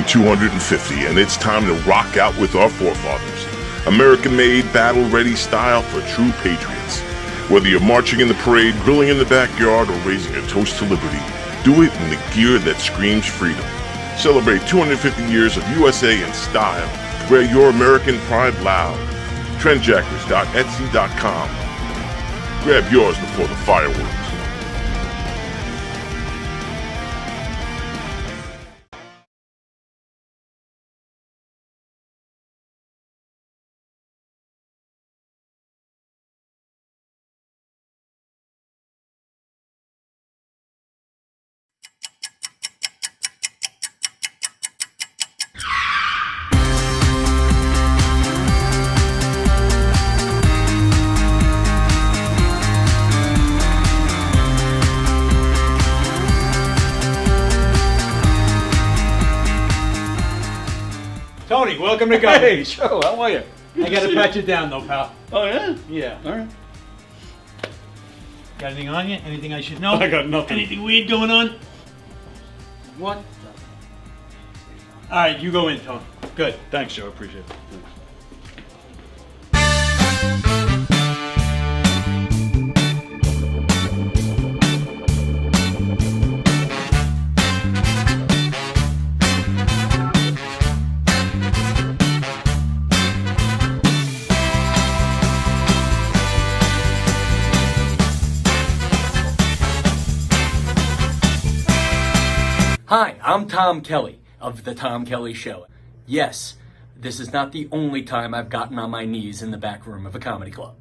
250, and it's time to rock out with our forefathers. American-made, battle-ready style for true patriots. Whether you're marching in the parade, grilling in the backyard, or raising a toast to liberty, do it in the gear that screams freedom. Celebrate 250 years of USA in style. Wear your American pride loud. Trendjackers.etsy.com. Grab yours before the fireworks. Tony, welcome to go. Hey, Joe, how are you? I gotta pat you down though, pal. Oh, yeah? Yeah. All right. Got anything on you? Anything I should know? I got nothing. Anything weird going on? What? Alright, you go in, Tony. Good. Thanks, Joe. Appreciate it. Thanks. Hi, I'm Tom Kelly of The Tom Kelly Show. Yes, this is not the only time I've gotten on my knees in the back room of a comedy club.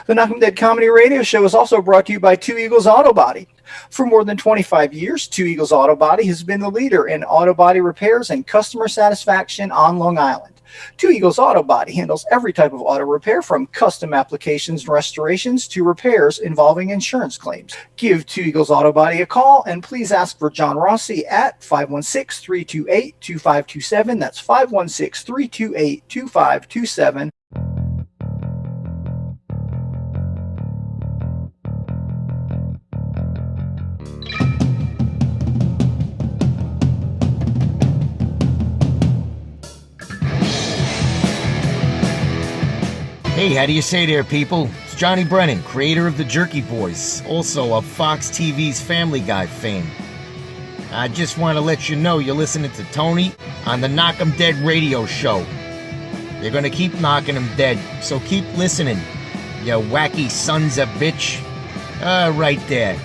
The Knock 'em Dead Comedy Radio Show is also brought to you by Two Eagles Auto Body. For more than 25 years, Two Eagles Auto Body has been the leader in auto body repairs and customer satisfaction on Long Island. Two Eagles Auto Body handles every type of auto repair, from custom applications and restorations to repairs involving insurance claims. Give Two Eagles Auto Body a call and please ask for John Rossi at 516-328-2527. That's 516-328-2527. Hey, how do you say there, people? It's Johnny Brennan, creator of the Jerky Boys, also of Fox TV's Family Guy fame. I just want to let you know you're listening to Tony on the Knock 'em Dead radio show. They're gonna keep knocking 'em dead, so keep listening, you wacky sons of bitch. Right there.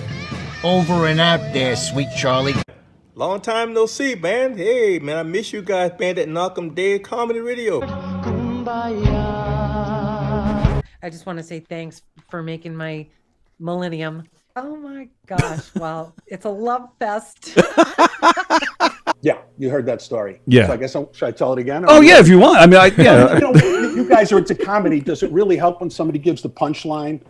Over and out there, sweet Charlie. Long time no see, man. Hey, man, I miss you guys, man, that Knock 'em Dead Comedy Radio. I just want to say thanks for making my millennium. Oh my gosh. Well, it's a love fest. Yeah, you heard that story. Yeah. So I guess should I tell it again? Oh, yeah, if you want. I mean, yeah. You know, you guys are into comedy. Does it really help when somebody gives the punchline?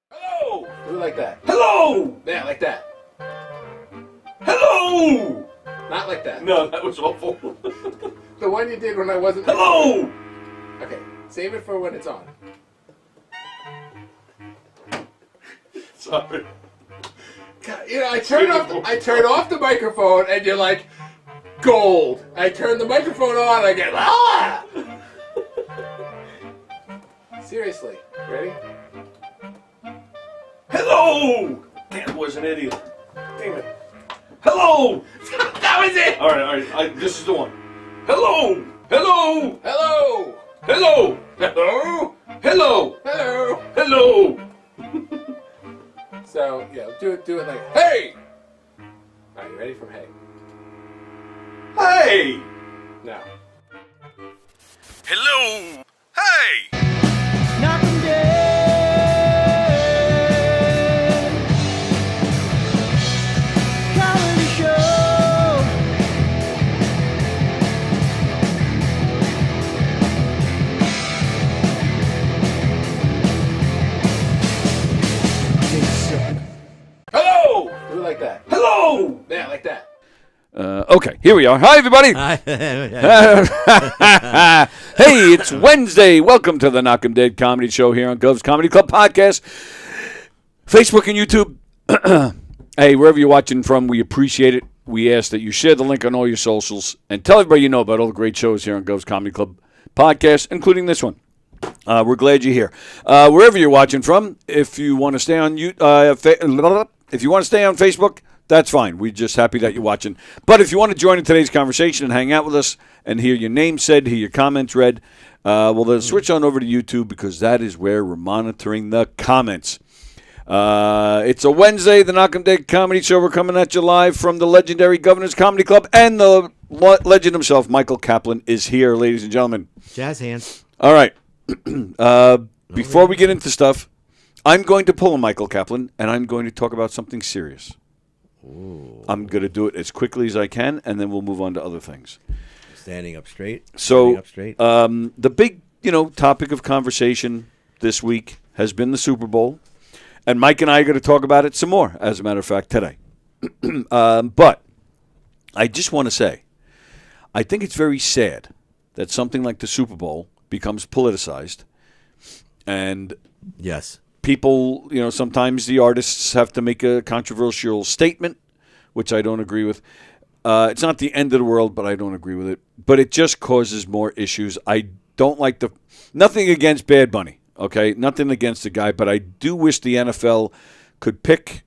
Hello! Do it like that. Hello! Yeah, like that. Hello! Not like that. No, that was awful. The one you did when I wasn't. Hello! Okay, save it for when it's on. Sorry. God, you know, I turn off the microphone, and you're like, gold. I turn the microphone on, I get ah. Seriously, ready? Hello! That was an idiot. Damn it. Hello! That was it! Alright, this is the one. Hello! Hello! Hello! Hello! Hello! Hello! Hello! Hello! So, yeah, do it like, hey! Alright, you ready from hey? Hey! Now. Hello. Hey. Hello! Do it like that. Hello! Yeah, like that. Okay, here we are. Hi, everybody. Hey, it's Wednesday. Welcome to the Knock 'em Dead Comedy Show here on Gov's Comedy Club Podcast. Facebook and YouTube. Hey, wherever you're watching from, we appreciate it. We ask that you share the link on all your socials and tell everybody you know about all the great shows here on Gov's Comedy Club Podcast, including this one. We're glad you're here. Wherever you're watching from, if you want to stay on if you want to stay on Facebook, that's fine. We're just happy that you're watching. But if you want to join in today's conversation and hang out with us and hear your name said, hear your comments read, well, then switch on over to YouTube because that is where we're monitoring the comments. It's a Wednesday, the Knock 'em Dead Comedy Show. We're coming at you live from the legendary Governor's Comedy Club, and the legend himself, Michael Kaplan, is here, ladies and gentlemen. Jazz hands. All right. Before we get into stuff, I'm going to pull a Michael Kaplan, and I'm going to talk about something serious. Ooh. I'm going to do it as quickly as I can, and then we'll move on to other things. Standing up straight. So, Standing up straight. The big, topic of conversation this week has been the Super Bowl, and Mike and I are going to talk about it some more, as a matter of fact, today. But I just want to say, I think it's very sad that something like the Super Bowl becomes politicized, and Yes. people, sometimes the artists have to make a controversial statement, which I don't agree with. It's not the end of the world, but I don't agree with it. But it just causes more issues. I don't like nothing against Bad Bunny, okay? Nothing against the guy, but I do wish the NFL could pick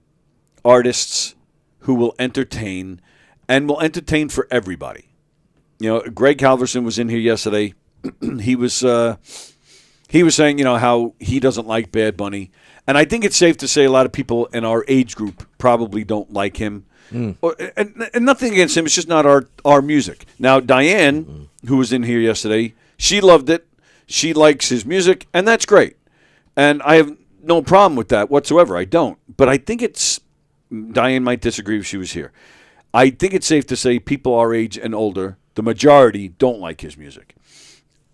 artists who will entertain and will entertain for everybody. Greg Halverson was in here yesterday. He was saying, how he doesn't like Bad Bunny. And I think it's safe to say a lot of people in our age group probably don't like him. And nothing against him. It's just not our music. Now, Diane, who was in here yesterday, she loved it. She likes his music, and that's great. And I have no problem with that whatsoever. I don't. But I think Diane might disagree if she was here. I think it's safe to say people our age and older, the majority, don't like his music.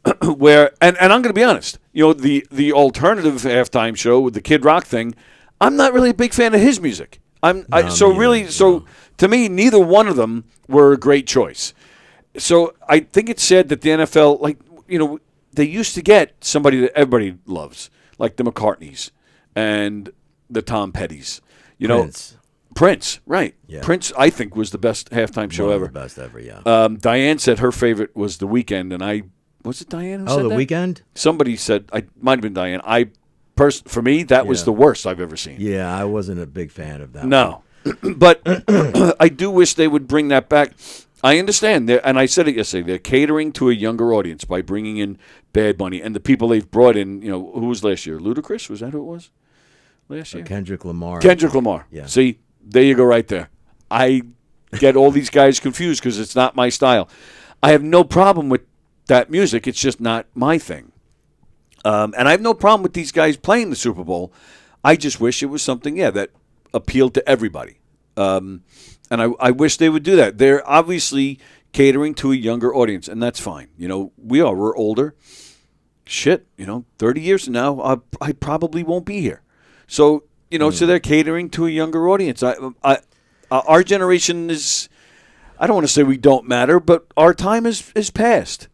And I'm going to be honest, the alternative halftime show with the Kid Rock thing, I'm not really a big fan of his music. To me, neither one of them were a great choice. So I think it's sad that the NFL, they used to get somebody that everybody loves, like the McCartneys and the Tom Pettys. Prince, right. Yeah. Prince, I think, was the best halftime show ever. The best ever, yeah. Diane said her favorite was The Weeknd, and was it Diane who said that? The Weeknd? Somebody said, I might have been Diane. For me, that was the worst I've ever seen. Yeah, I wasn't a big fan of that. No. But I do wish they would bring that back. I understand, and I said it yesterday, they're catering to a younger audience by bringing in Bad Bunny, and the people they've brought in, who was last year? Ludacris? Was that who it was last year? Kendrick Lamar. Yeah. See, there you go right there. I get all these guys confused because it's not my style. I have no problem with that music. It's just not my thing. And I have no problem with these guys playing the Super Bowl. I just wish it was something, that appealed to everybody. And I wish they would do that. They're obviously catering to a younger audience, and that's fine. We're older. Shit, 30 years from now, I probably won't be here. So, so they're catering to a younger audience. Our generation is, I don't want to say we don't matter, but our time is past.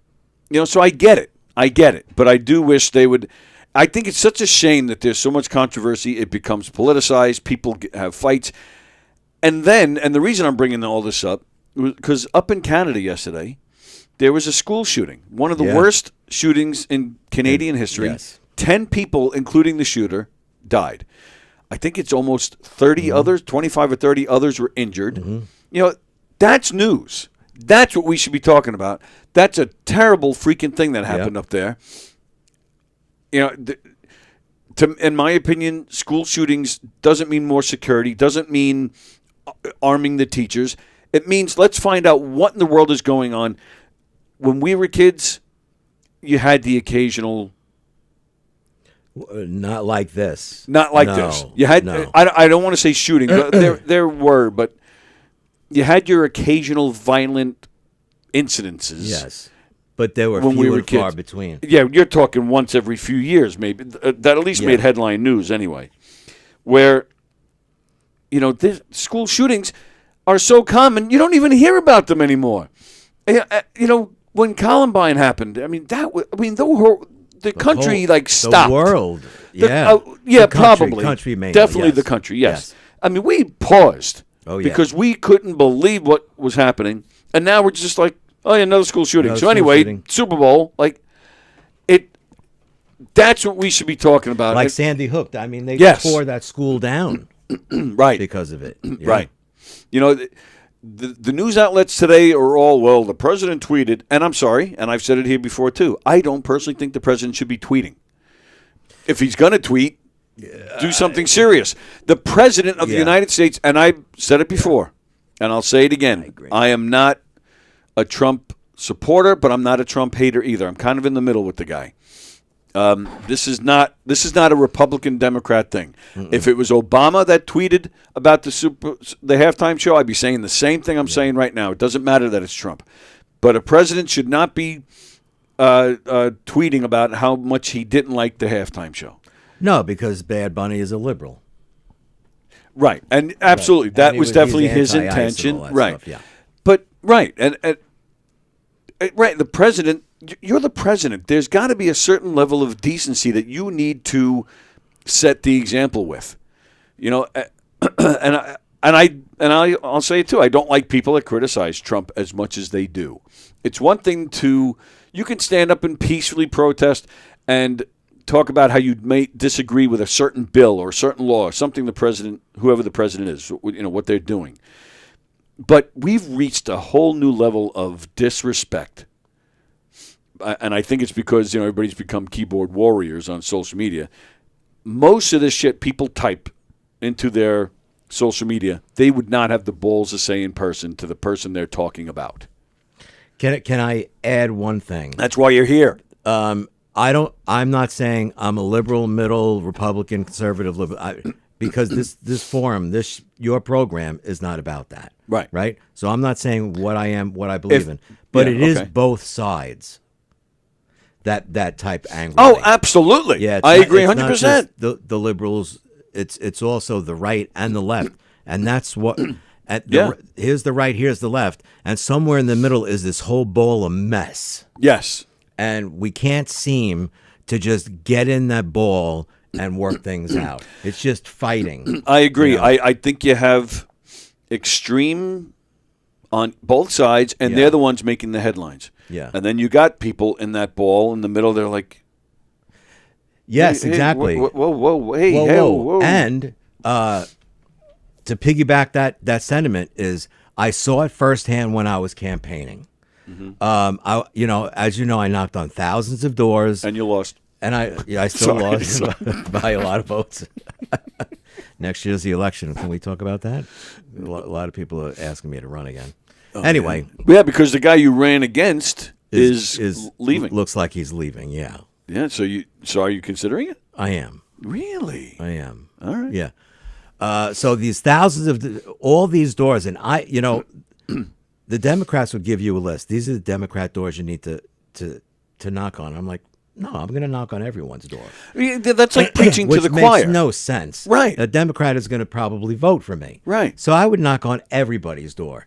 So I get it. But I do wish they would. I think it's such a shame that there's so much controversy. It becomes politicized. People have fights. And the reason I'm bringing all this up was because up in Canada yesterday, there was a school shooting. One of the worst shootings in Canadian history. Yes. 10 people, including the shooter, died. I think it's almost 30 others, 25 or 30 others were injured. That's news. That's what we should be talking about. That's a terrible freaking thing that happened up there. In my opinion, school shootings doesn't mean more security, doesn't mean arming the teachers. It means let's find out what in the world is going on. When we were kids, you had the occasional... Not like this. Not like this. You had. No. I don't want to say shooting, but there were, but you had your occasional violent incidences. Yes, but there were when few we were and far kids. between. Yeah, you're talking once every few years, maybe. That at least made headline news anyway. Where, school shootings are so common, you don't even hear about them anymore. When Columbine happened, the country stopped. The world. The country, probably. Country mainly. Definitely yes. the country, yes. We paused because we couldn't believe what was happening. And now we're just like, another school shooting. Super Bowl, that's what we should be talking about. Like Sandy Hook. They tore that school down. Right. Because of it. Yeah. Right. The news outlets today are all, the president tweeted, and I'm sorry, and I've said it here before too, I don't personally think the president should be tweeting. If he's going to tweet, do something serious. The president of the United States, and I've said it before, and I'll say it again, I am not a Trump supporter, but I'm not a Trump hater either. I'm kind of in the middle with the guy. This is not a Republican Democrat thing. If it was Obama that tweeted about the halftime show, I'd be saying the same thing I'm saying right now. It doesn't matter that it's Trump, but a president should not be tweeting about how much he didn't like the halftime show. No, because Bad Bunny is a liberal. Right, and absolutely, that and was definitely his intention. Right, stuff, yeah. But right, and right, the president. You're the president. There's got to be a certain level of decency that you need to set the example with, And I'll say it too. I don't like people that criticize Trump as much as they do. It's one thing you can stand up and peacefully protest and talk about how you may disagree with a certain bill or a certain law or something whoever the president is, what they're doing. But we've reached a whole new level of disrespect. And I think it's because everybody's become keyboard warriors on social media. Most of this shit people type into their social media, they would not have the balls to say in person to the person they're talking about. Can I add one thing? That's why you're here. I'm not saying I'm a liberal, middle, Republican, conservative, liberal, because this forum, your program is not about that. Right. Right. So I'm not saying what I am, what I believe in, but it is both sides. That type angle. Oh, absolutely. Yeah, I agree 100%. The liberals, it's also the right and the left, and that's what. Here's the right, here's the left, and somewhere in the middle is this whole bowl of mess. Yes, and we can't seem to just get in that ball and work things out. It's just fighting. I agree. I think you have extreme on both sides, and they're the ones making the headlines. Yeah. And then you got people in that ball in the middle. They're like, yes, hey, exactly. Whoa. Hey, whoa. And to piggyback that sentiment is I saw it firsthand when I was campaigning. Mm-hmm. As you know, I knocked on thousands of doors. And you lost. And I still lost by a lot of votes. Next year's the election. Can we talk about that? A lot of people are asking me to run again. Anyway. Yeah, because the guy you ran against is leaving. Looks like he's leaving, yeah. Yeah, so are you considering it? I am. Really? I am. All right. Yeah. So these thousands of all these doors, and the Democrats would give you a list. These are the Democrat doors you need to knock on. I'm like, no, I'm going to knock on everyone's door. That's like preaching to the choir. Which makes no sense. Right. A Democrat is going to probably vote for me. Right. So I would knock on everybody's door.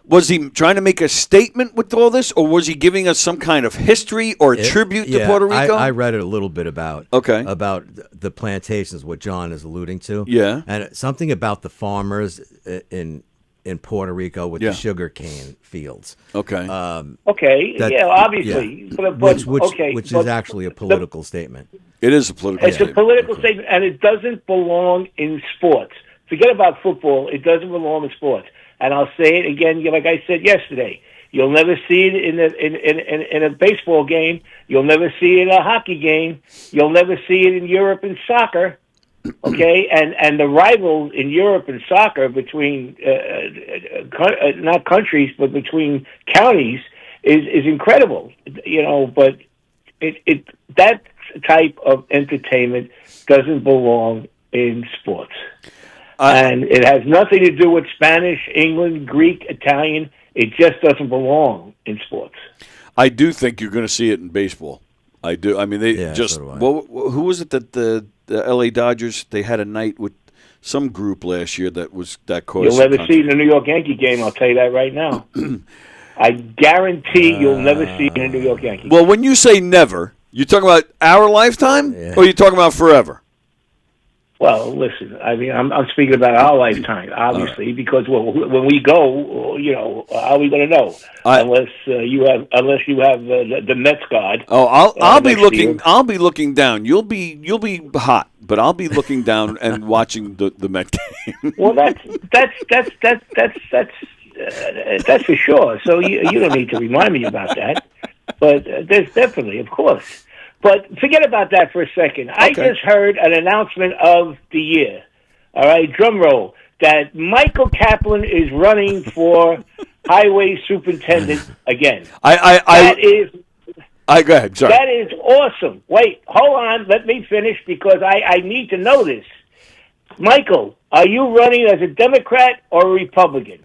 Was he trying to make a statement with all this, or was he giving us some kind of history or tribute to Puerto Rico? I read it a little bit about the plantations, what John is alluding to. Yeah, and something about the farmers in Puerto Rico with the sugar cane fields. Okay. Obviously, which is actually a political statement. It is a political. It's a political statement, and it doesn't belong in sports. Forget about football; it doesn't belong in sports. And I'll say it again, like I said yesterday. You'll never see it in a baseball game. You'll never see it in a hockey game. You'll never see it in Europe in soccer. Okay, and the rivals in Europe in soccer between not countries but between counties is incredible. But that type of entertainment doesn't belong in sports. And it has nothing to do with Spanish, England, Greek, Italian. It just doesn't belong in sports. I do think you're going to see it in baseball. I do. I mean, they just. Well, who was it that the L.A. Dodgers? They had a night with some group last year that caused. You'll never see it in a New York Yankee game. I'll tell you that right now. I guarantee you'll never see it in a New York Yankee game. Well, when you say never, you talking about our lifetime, or you talking about forever? Well, listen. I mean, I'm speaking about our lifetime, obviously, because when we go, how are we going to know unless you have the Mets god? Oh, I'll be looking. Year. I'll be looking down. You'll be hot, but I'll be looking down and watching the Met game. Well, that's for sure. So you don't need to remind me about that. But there's definitely, of course. But forget about that for a second. Okay. I just heard an announcement of the year. All right, drum roll. That Michael Kaplan is running for highway superintendent again. Go ahead. Sorry. That is awesome. Wait, hold on. Let me finish because I need to know this. Michael, are you running as a Democrat or a Republican?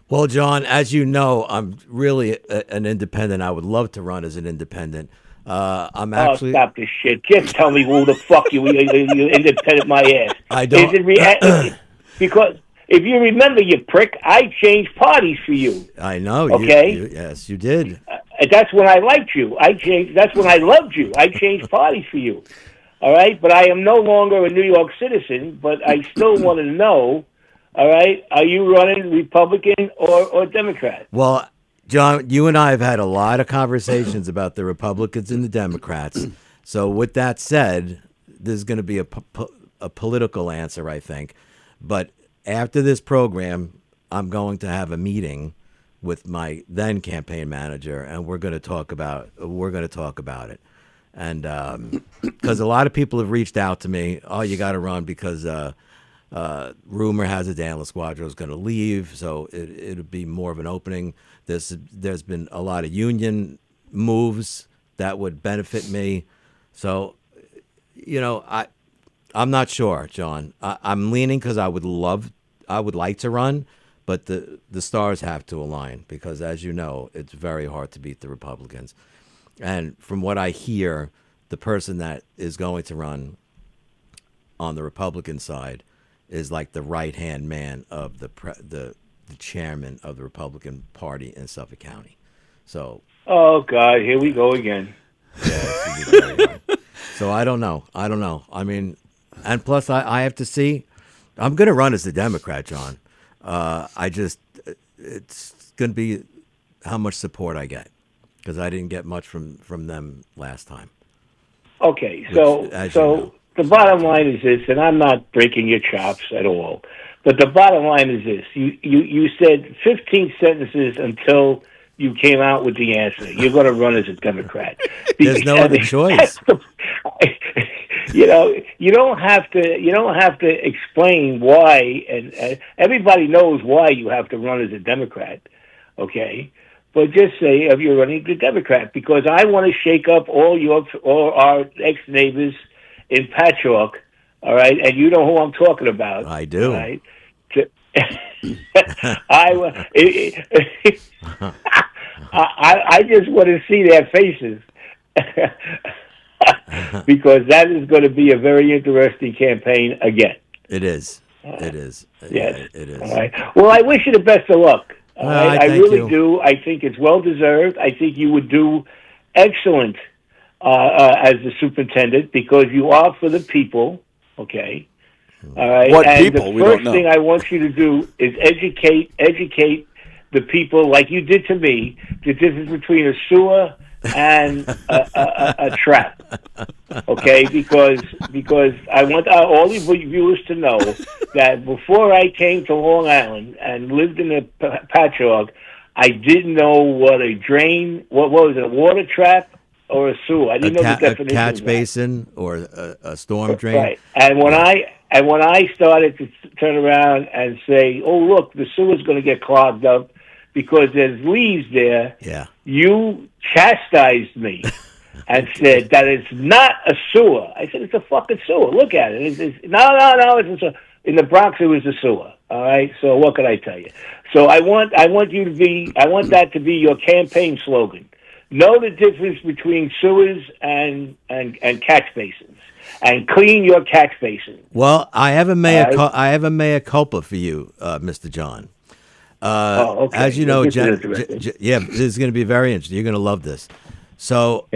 Well, John, as you know, I'm really an independent. I would love to run as an independent. I'm actually. Oh, stop this shit! Just tell me who the fuck you independent my ass. I don't. Because if you remember, you prick, I changed parties for you. I know. Okay. Yes, you did. That's when I liked you. That's when I loved you. I changed parties for you. All right, but I am no longer a New York citizen. But I still want to know. All right, are you running Republican or Democrat? Well, John, you and I have had a lot of conversations about the Republicans and the Democrats. So with that said, there's going to be a political answer, I think. But after this program, I'm going to have a meeting with my then campaign manager, and we're going to talk about it. And because a lot of people have reached out to me, oh, you got to run because rumor has it Dan LaSquadro is going to leave, so it'll be more of an opening. There's been a lot of union moves that would benefit me. So, I'm not sure, John. I'm leaning because I would like to run, but the stars have to align because, as you know, it's very hard to beat the Republicans. And from what I hear, the person that is going to run on the Republican side is like the right-hand man of the chairman of the Republican Party in Suffolk County. So. Oh God, here we go again. Yeah. So I don't know. I mean, and plus I have to see. I'm going to run as a Democrat, John. It's going to be how much support I get because I didn't get much from them last time. Okay, so the bottom line is this, and I'm not breaking your chops at all, but the bottom line is this. You said 15 sentences until you came out with the answer. You're going to run as a Democrat. There's no other choice. You don't have to explain why, and everybody knows why you have to run as a Democrat, okay? But just say if you're running as a Democrat, because I want to shake up all our ex-neighbors in Patchogue, all right? And you know who I'm talking about. I do. Right? I just want to see their faces because that is going to be a very interesting campaign again. It is. It is. Yes. It is. All right. Well, I wish you the best of luck. I really do. I think it's well deserved. I think you would do excellent as the superintendent because you are for the people. Okay. All right. What and people? The We don't first know. thing I want you to do is educate the people, like you did to me, the difference between a sewer and a trap. Okay, because I want all the viewers to know that before I came to Long Island and lived in a Patchogue, I didn't know what a drain, what was it, a water trap or a sewer. I didn't know the definition. A catch basin or a storm drain. Right, and when I started to turn around and say, "Oh, look, the sewer's going to get clogged up because there's leaves there," you chastised me and said that it's not a sewer. I said it's a fucking sewer. Look at it. No. It's a, in the Bronx, it was a sewer. All right. So what can I tell you? So I want that to be your campaign slogan. Know the difference between sewers and catch basins, and clean your catch basin. Well, I have a mea culpa for you, Mr. John. Okay. As you know, This is Jen, interesting. this is going to be very interesting. You're going to love this. So,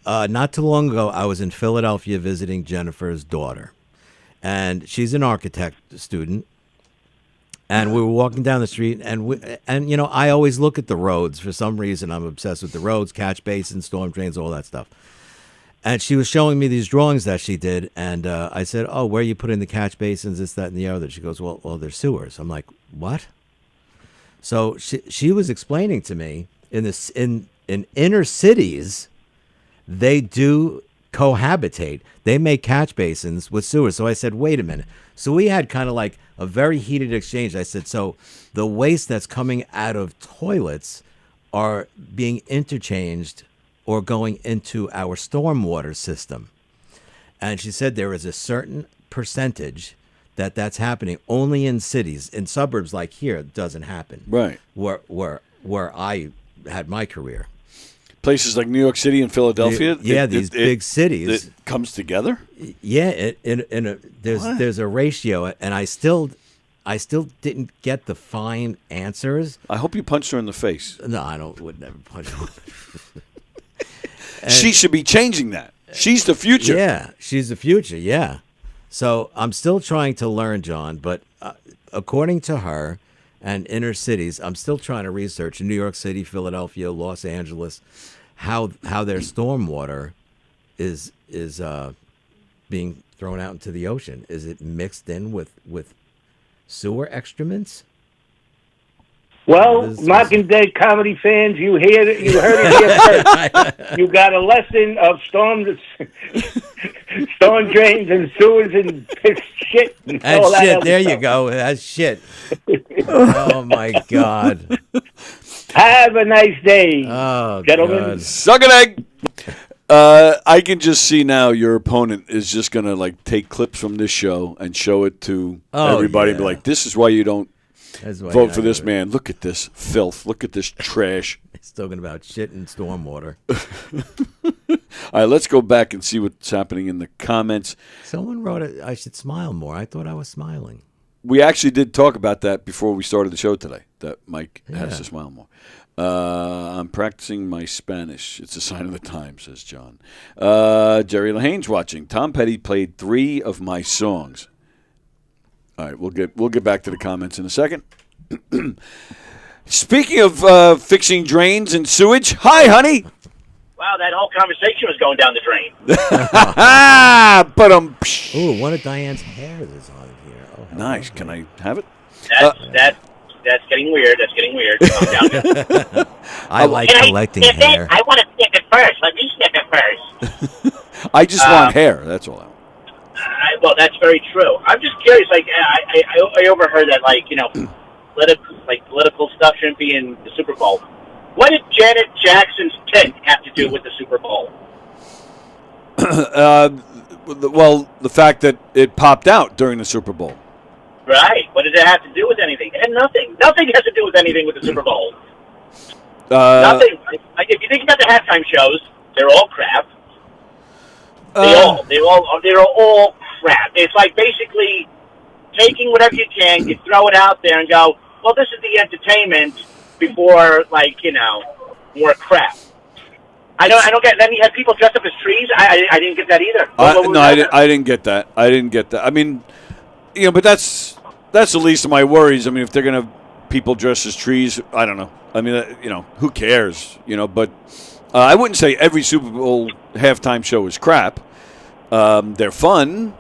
not too long ago, I was in Philadelphia visiting Jennifer's daughter, and she's an architect student. And we were walking down the street, and you know, I always look at the roads. For some reason, I'm obsessed with the roads, catch basins, storm drains, all that stuff. And she was showing me these drawings that she did, and I said, "Oh, where are you putting the catch basins, this, that, and the other?" She goes, "Well, they're sewers." I'm like, "What?" So she was explaining to me in inner cities, they do cohabitate. They make catch basins with sewers. So I said, "Wait a minute." So we had kind of like a very heated exchange. I said, "So the waste that's coming out of toilets are being interchanged or going into our stormwater system?" And she said there is a certain percentage that's happening only in cities. In suburbs like here, it doesn't happen. Right. Where I had my career. Places like New York City and Philadelphia. These big cities. It comes together. Yeah, there's a ratio, and I still didn't get the fine answers. I hope you punched her in the face. No, I would never punch her. She should be changing that. She's the future. Yeah, she's the future. Yeah. So I'm still trying to learn, John, but according to her and inner cities, I'm still trying to research in New York City, Philadelphia, Los Angeles, how their stormwater is being thrown out into the ocean. Is it mixed in with sewer excrements? Well, Knocking Dead comedy fans, you heard it here first. You got a lesson of storm drains and sewers and shit. And That's all that shit. other There stuff. you go. That's shit. Oh my God. Have a nice day, gentlemen. God. Suck an egg. I can just see now your opponent is just going to like take clips from this show and show it to everybody and be like, "This is why you don't vote for this man. Look at this filth. Look at this trash." He's talking about shit and stormwater. All right, let's go back and see what's happening in the comments. Someone wrote I should smile more. I thought I was smiling. We actually did talk about that before we started the show today, that Mike has to smile more. I'm practicing my Spanish. It's a sign of the time, says John. Jerry Lahane's watching. Tom Petty played 3 of my songs. All right, we'll get back to the comments in a second. Speaking of fixing drains and sewage, hi, honey. Wow, that whole conversation was going down the drain. But Ooh, one of Diane's hairs is on here. Oh, nice. Can I have it? That's getting weird. That's getting weird. Calm down. I like collecting hair. I want to sniff it first. Let me sniff it first. I just want hair. That's all I want. Well, that's very true. I'm just curious. Like, I overheard that, like, you know, political stuff shouldn't be in the Super Bowl. What did Janet Jackson's tit have to do with the Super Bowl? Well, the fact that it popped out during the Super Bowl. Right. What did it have to do with anything? And nothing. Nothing has to do with anything with the Super Bowl. Nothing. Like, if you think about the halftime shows, they're all crap. They're all crap. It's like basically taking whatever you can, you throw it out there and go, well, this is the entertainment, before, like, more crap. I don't get. Then you had people dressed up as trees. I didn't get that either. No, I didn't get that. I didn't get that. I mean, but that's the least of my worries. I mean, if they're gonna have people dressed as trees, I don't know. I mean, who cares? But I wouldn't say every Super Bowl halftime show is crap. They're fun,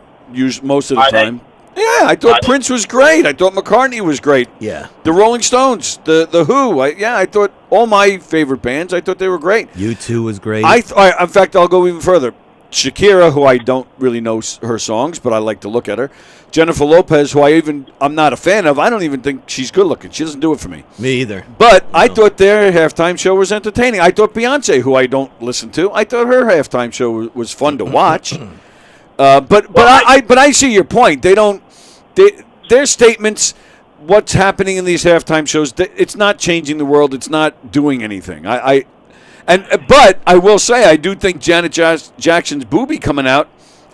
most of the time. Yeah, I thought Prince was great. I thought McCartney was great. Yeah. The Rolling Stones, the Who. I thought all my favorite bands, I thought they were great. U2 was great. In fact, I'll go even further. Shakira, who I don't really know her songs, but I like to look at her. Jennifer Lopez, who I'm not a fan of. I don't even think she's good looking. She doesn't do it for me. Me either. But I thought their halftime show was entertaining. I thought Beyonce, who I don't listen to, I thought her halftime show was fun to watch. But I see your point. Their statements, what's happening in these halftime shows, it's not changing the world. It's not doing anything. But I will say, I do think Janet Jackson's boobie coming out,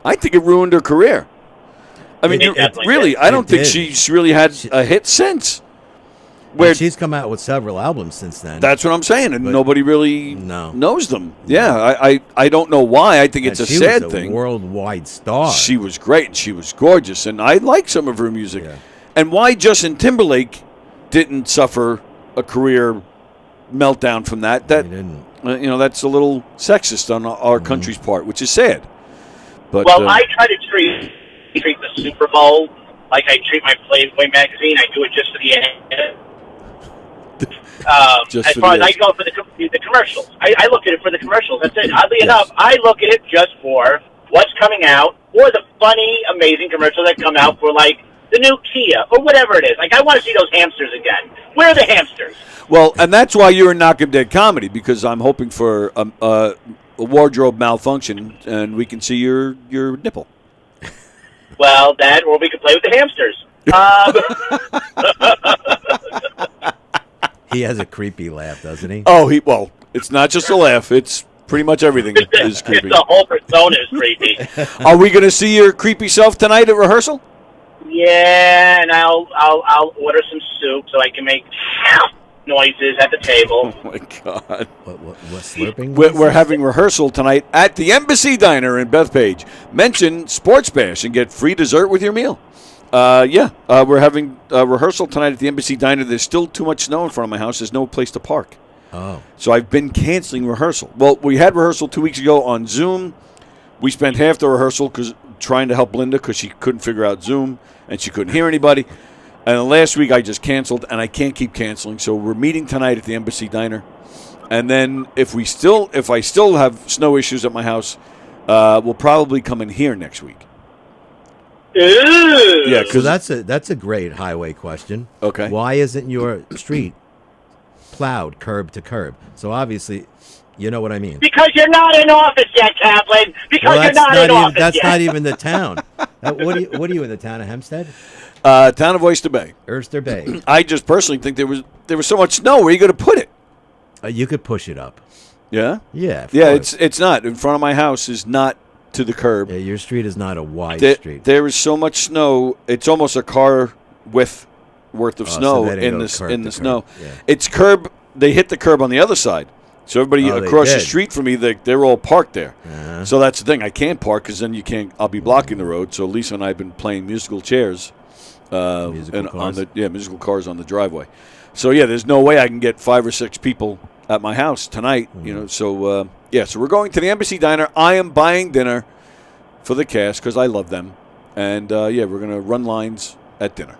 I think it ruined her career. I mean, really, I don't think she's really had a hit since. Where she's come out with several albums since then. That's what I'm saying, and nobody really knows them. Yeah, I don't know why. I think it's a sad thing. She was a worldwide star. She was great, and she was gorgeous, and I like some of her music. Yeah. And why Justin Timberlake didn't suffer a career meltdown from that? That that's a little sexist on our country's part, which is sad. But I try to treat the Super Bowl like I treat my Playboy magazine. I do it just for the end. As far as I go for the commercials, I look at it for the commercials. That's it. Oddly enough, I look at it just for what's coming out, or the funny, amazing commercials that come out for, like, the new Kia, or whatever it is. Like, I want to see those hamsters again. Where are the hamsters? Well, and that's why you're in Knock 'em Dead Comedy, because I'm hoping for a wardrobe malfunction, and we can see your nipple. Well, that, or we could play with the hamsters. He has a creepy laugh, doesn't he? Oh, well, it's not just a laugh. It's pretty much everything is creepy. The whole persona is creepy. Are we going to see your creepy self tonight at rehearsal? Yeah, and I'll order some soup so I can make noises at the table. Oh, my God. What slurping? We're having rehearsal tonight at the Embassy Diner in Bethpage. Mention Sports Bash and get free dessert with your meal. We're having a rehearsal tonight at the Embassy Diner. There's still too much snow in front of my house. There's no place to park. Oh. So I've been canceling rehearsal. Well, we had rehearsal 2 weeks ago on Zoom. We spent half the rehearsal trying to help Linda because she couldn't figure out Zoom and she couldn't hear anybody. And then last week I just canceled, and I can't keep canceling. So we're meeting tonight at the Embassy Diner. And then if I still have snow issues at my house, we'll probably come in here next week. Ooh. Yeah, so that's a great highway question. Okay. Why isn't your street plowed curb to curb? So obviously, you know what I mean. Because you're not in office yet, Kaplan. Because you're not in office that's yet. not even the town. What are you in the town of Hempstead? Town of Oyster Bay. Oyster Bay. I just personally think there was so much snow. Where are you going to put it? You could push it up. Yeah. Yeah. It's not in front of my house. Is not to the curb. Yeah, your street is not a wide street. There is so much snow. It's almost a car worth of snow in the snow. Yeah. It's curb. They hit the curb on the other side. So everybody across the street from me, they're all parked there. Uh-huh. So that's the thing. I can't park because then I'll be blocking the road. So Lisa and I have been playing musical chairs. Musical cars on the driveway. So yeah, there's no way I can get 5 or 6 people at my house tonight. Mm-hmm. So we're going to the Embassy Diner. I am buying dinner for the cast because I love them, and we're gonna run lines at dinner.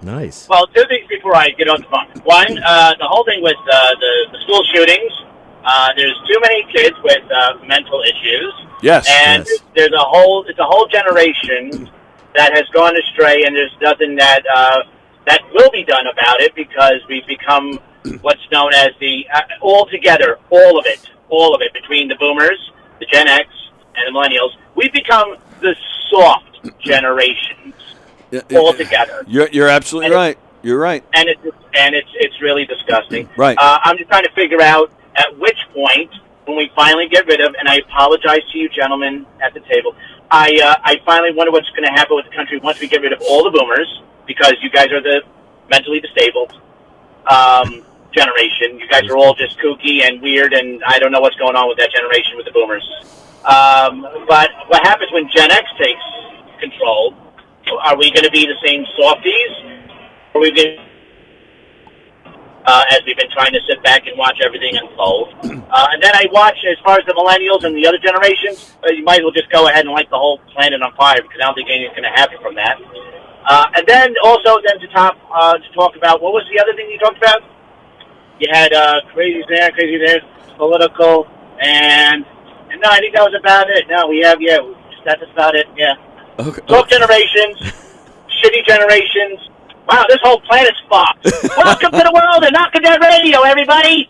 Nice. Well, 2 things before I get on the phone. One, the whole thing with the school shootings. There's too many kids with mental issues. Yes. And it's a whole generation that has gone astray, and there's nothing that will be done about it because we've become what's known as the all of it, between the boomers, the Gen X, and the millennials, we've become the soft generations altogether. You're absolutely right. You're right. And it's really disgusting. Right. I'm just trying to figure out at which point, when we finally get rid of, and I apologize to you gentlemen at the table, I finally wonder what's going to happen with the country once we get rid of all the boomers, because you guys are the mentally disabled. generation. You guys are all just kooky and weird, and I don't know what's going on with that generation with the boomers. But what happens when Gen X takes control? Are we going to be the same softies? Or are we going to, as we've been trying to sit back and watch everything unfold? And then I watch, as far as the millennials and the other generations, you might as well just go ahead and light the whole planet on fire, because I don't think anything's going to happen from that. And then also to talk about, what was the other thing you talked about? You had crazy there, political, and no, I think that was about it. No, that's about it, yeah. Okay. Talk generations, shitty generations. Wow, this whole planet's fucked. Welcome to the world of Knockin' Dead Radio, everybody.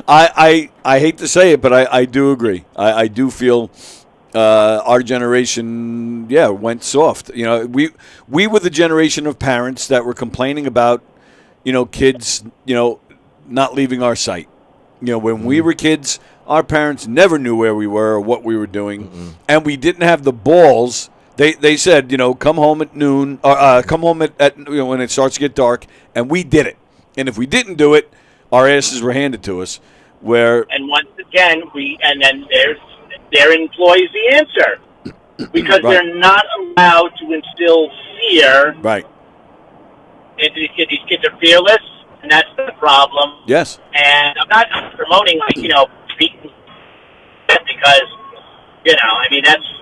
I hate to say it, but I do agree. I do feel our generation, went soft. You know, we were the generation of parents that were complaining about, kids, not leaving our sight. When we were kids, our parents never knew where we were or what we were doing, and we didn't have the balls. They said, come home at noon, or come home at when it starts to get dark, and we did it. And if we didn't do it, our asses were handed to us. And once again, their employees the answer, because Right. they're not allowed to instill fear. Right. These kids are fearless, and that's the problem. Yes. And I'm not promoting beating because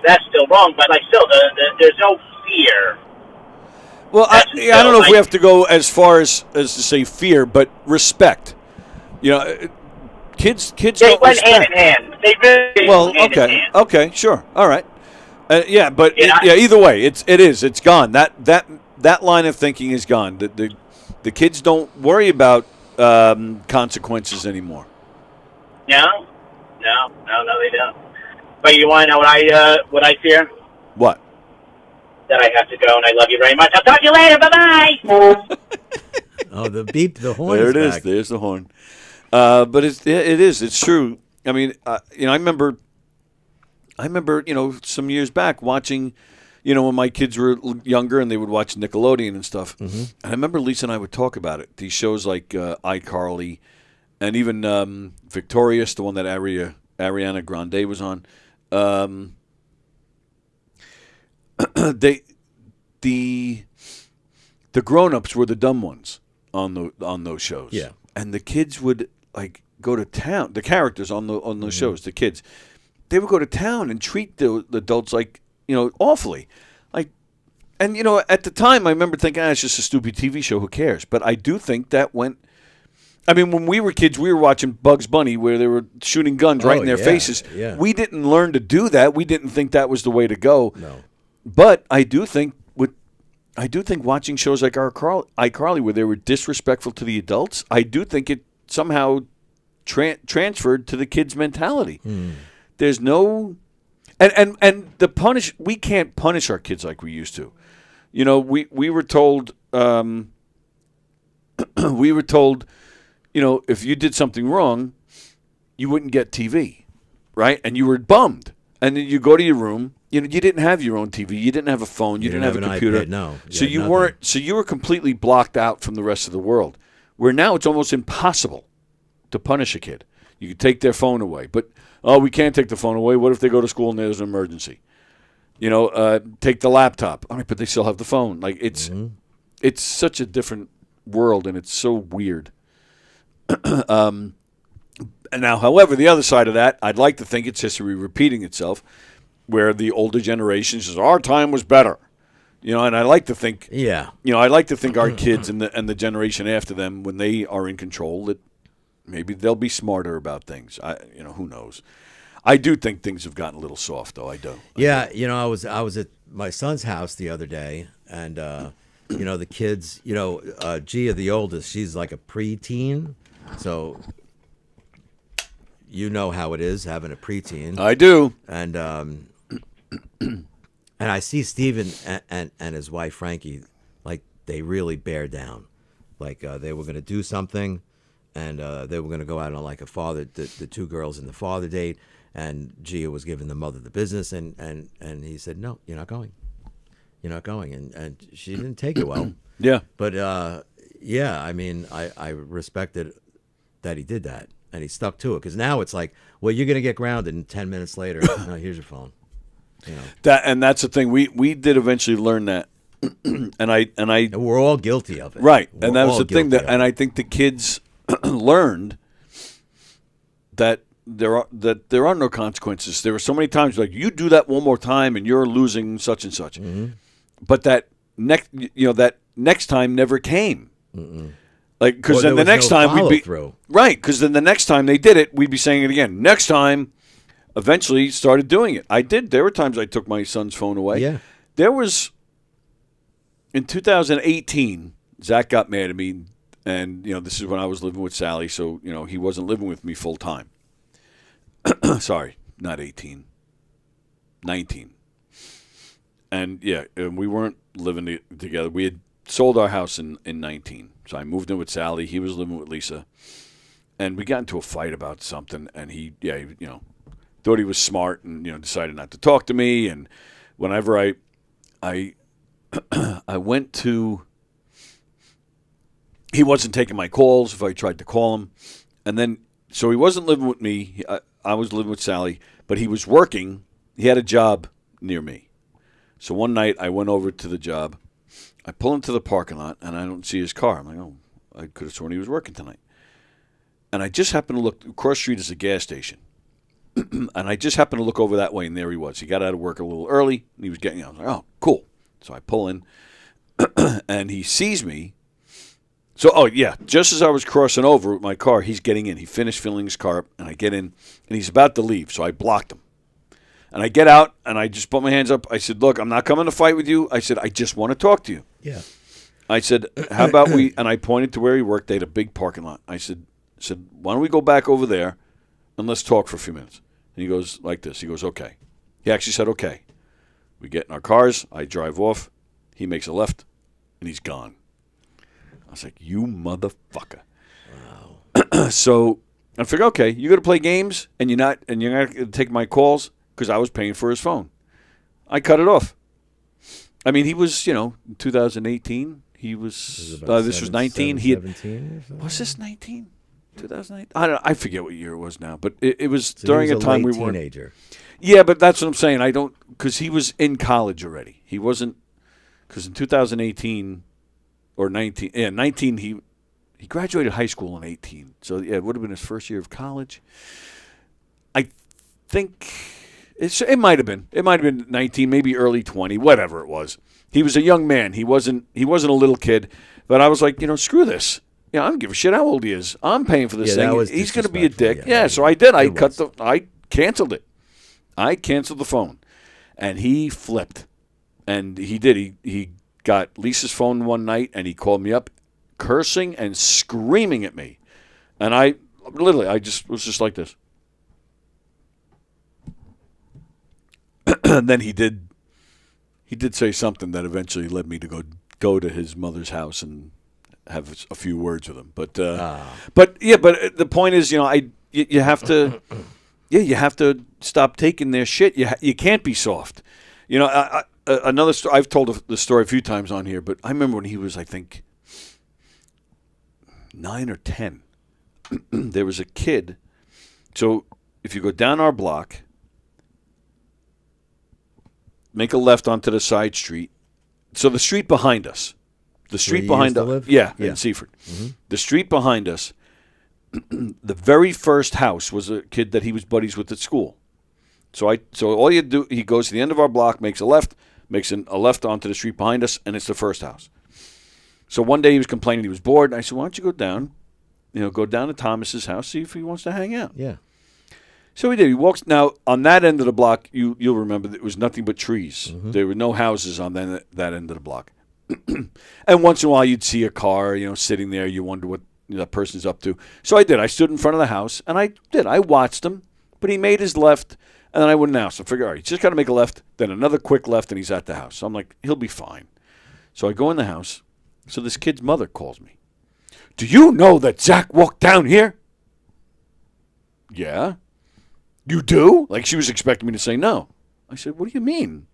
that's still wrong. But still, there's no fear. Well, I don't know if we have to go as far as to say fear, but respect. Kids They don't went respect. hand in hand. They really went hand in hand. Okay, sure, all right, either way, it's gone. That line of thinking is gone. The kids don't worry about consequences anymore. No, they don't. But you want to know what I fear? What? That I have to go, and I love you very much. I'll talk to you later. Bye-bye. Oh, the beep, the horn There is it is. back. There's the horn. But it's true. I mean, I remember, some years back watching, when my kids were younger and they would watch Nickelodeon and stuff. Mm-hmm. And I remember Lisa and I would talk about it. These shows like iCarly and even Victorious, the one that Ariana Grande was on. The grown-ups were the dumb ones on those shows. Yeah. And the kids would go to town. The characters on those shows, the kids, they would go to town and treat the adults awfully. And at the time I remember thinking, it's just a stupid TV show, who cares? But I do think that went. I mean, when we were kids, we were watching Bugs Bunny where they were shooting guns right in their faces. Yeah. We didn't learn to do that. We didn't think that was the way to go. No. But I do think watching shows like iCarly, where they were disrespectful to the adults, I do think it somehow transferred to the kids' mentality. There's no, and we can't punish our kids like we used to. We were told, if you did something wrong, you wouldn't get TV, right? And you were bummed. And then you go to your room. You didn't have your own TV. You didn't have a phone. You didn't have a an computer. iPad, no. So Yeah, you nothing. weren't. So you were completely blocked out from the rest of the world. Where now it's almost impossible to punish a kid. You can take their phone away, but we can't take the phone away. What if they go to school and there's an emergency? Take the laptop. All right, but they still have the phone. It's such a different world, and it's so weird. And now, however, the other side of that, I'd like to think it's history repeating itself, where the older generation says our time was better, and I like to think, I like to think our kids and the generation after them, when they are in control, that maybe they'll be smarter about things. Who knows? I do think things have gotten a little soft, though. I do. Yeah, I was at my son's house the other day, and the kids, Gia, the oldest, she's like a preteen, so. You know how it is having a preteen. I do. And I see Steven and his wife Frankie, they really bear down. They were going to do something, and they were going to go out on the two girls in the father date, and Gia was giving the mother the business, and he said, no, you're not going. And she didn't take it well. Yeah. But, Yeah, I mean, I respected that he did that, and he stuck to it. Because now it's like, well, you're going to get grounded, and 10 minutes later, no, here's your phone. You know. That's the thing. We did eventually learn that, and we're all guilty of it. Right, We're and that was all the thing guilty that, and I think the kids learned that there are no consequences. There were so many times like you do that one more time and you're losing such and such, but that next time never came. Like because then the next time we'd be right because then the next time they did it we'd be saying it again. Next time, eventually started doing it. I did. There were times I took my son's phone away. Yeah, there was in 2018. Zach got mad at me, and this is when I was living with Sally, so he wasn't living with me full time. Sorry, not 18, 19. And and we weren't living together. We had sold our house in 19. So I moved in with Sally. He was living with Lisa. And we got into a fight about something. And he thought he was smart and, decided not to talk to me. And whenever I went to, he wasn't taking my calls if I tried to call him. And then, so he wasn't living with me. I was living with Sally, but he was working. He had a job near me. So one night I went over to the job. I pull into the parking lot, and I don't see his car. I'm like, oh, I could have sworn he was working tonight. And I just happened to look. Across the street is a gas station. And I just happened to look over that way, and there he was. He got out of work a little early, and he was getting out. I was like, oh, cool. So I pull in, and he sees me. So, just as I was crossing over with my car, he's getting in. He finished filling his car up, and I get in, and he's about to leave, so I blocked him. And I get out, and I just put my hands up. I said, look, I'm not coming to fight with you. I said, I just want to talk to you. Yeah. I said, how about we, and I pointed to where he worked. They had a big parking lot. I said, why don't we go back over there, and let's talk for a few minutes. And he goes like this. He goes, okay. He actually said, okay. We get in our cars. I drive off. He makes a left, and he's gone. I was like, you motherfucker. Wow. So I figured, okay, you're going to play games, and you're not going to take my calls because I was paying for his phone. I cut it off. I mean, he was, in 2018, he was, this was 19. He had, 17 was this 19? 2008? I forget what year it was now, but it was so during a time we weren't. Teenager. Yeah, but that's what I'm saying. I don't, because he was in college already. He wasn't, because in 2018 or 19, 19, he graduated high school in 18. So, it would have been his first year of college. I think it might have been. It might have been 19, maybe early 20, whatever it was. He was a young man. He wasn't a little kid. But I was like, screw this. I don't give a shit how old he is. I'm paying for this thing. He's going to be a dick. Yeah, so I did. I canceled it. I canceled the phone. And he flipped. And he did. He got Lisa's phone one night, and he called me up cursing and screaming at me. And I was just like this. And then he did say something that eventually led me to go to his mother's house and have a few words with him. But the point is, you have to you have to stop taking their shit. You can't be soft. Another story, I've told the story a few times on here, but I remember when he was, I think, 9 or 10. There was a kid. So if you go down our block, make a left onto the side street. So the street behind us. The street behind us. Yeah, in Seaford. Mm-hmm. The street behind us, the very first house was a kid that he was buddies with at school. So all you do, he goes to the end of our block, makes a left onto the street behind us, and it's the first house. So one day he was complaining he was bored, and I said, why don't you go down to Thomas's house, see if he wants to hang out. Yeah. So he did. He walks. Now, on that end of the block, you'll remember that it was nothing but trees. Mm-hmm. There were no houses on that end of the block. And once in a while, you'd see a car, sitting there. You wonder what that person's up to. So I did. I stood in front of the house, and I did. I watched him, but he made his left, and then I went now. So I figured, all right, he's just got to make a left, then another quick left, and he's at the house. So I'm like, he'll be fine. So I go in the house. So this kid's mother calls me. Do you know that Zach walked down here? Yeah. You do? Like she was expecting me to say no. I said, what do you mean?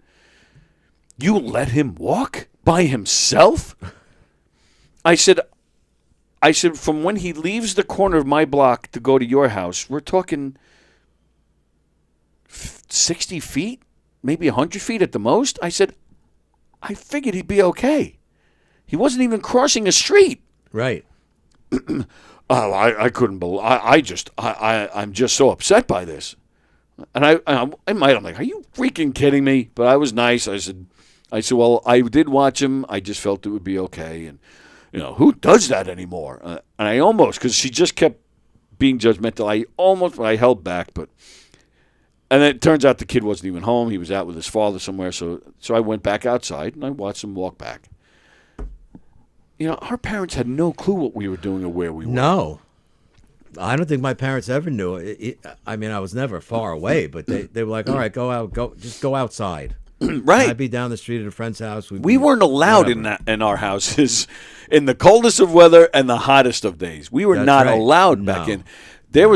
You let him walk by himself? I said, I said, from when he leaves the corner of my block to go to your house, we're talking 60 feet, maybe 100 feet at the most. I said, I figured he'd be okay. He wasn't even crossing a street. Right. I couldn't believe. I'm just so upset by this. And I'm like, are you freaking kidding me? But I was nice. I said, well, I did watch him. I just felt it would be okay. And who does that anymore? And I almost, because she just kept being judgmental. I held back, and then it turns out the kid wasn't even home. He was out with his father somewhere. So I went back outside and I watched him walk back. Our parents had no clue what we were doing or where we were. No. I don't think my parents ever knew. I mean, I was never far away, but they were like, all right, just go outside. Right. I'd be down the street at a friend's house. We weren't allowed in our houses in the coldest of weather and the hottest of days. We were not allowed back in. When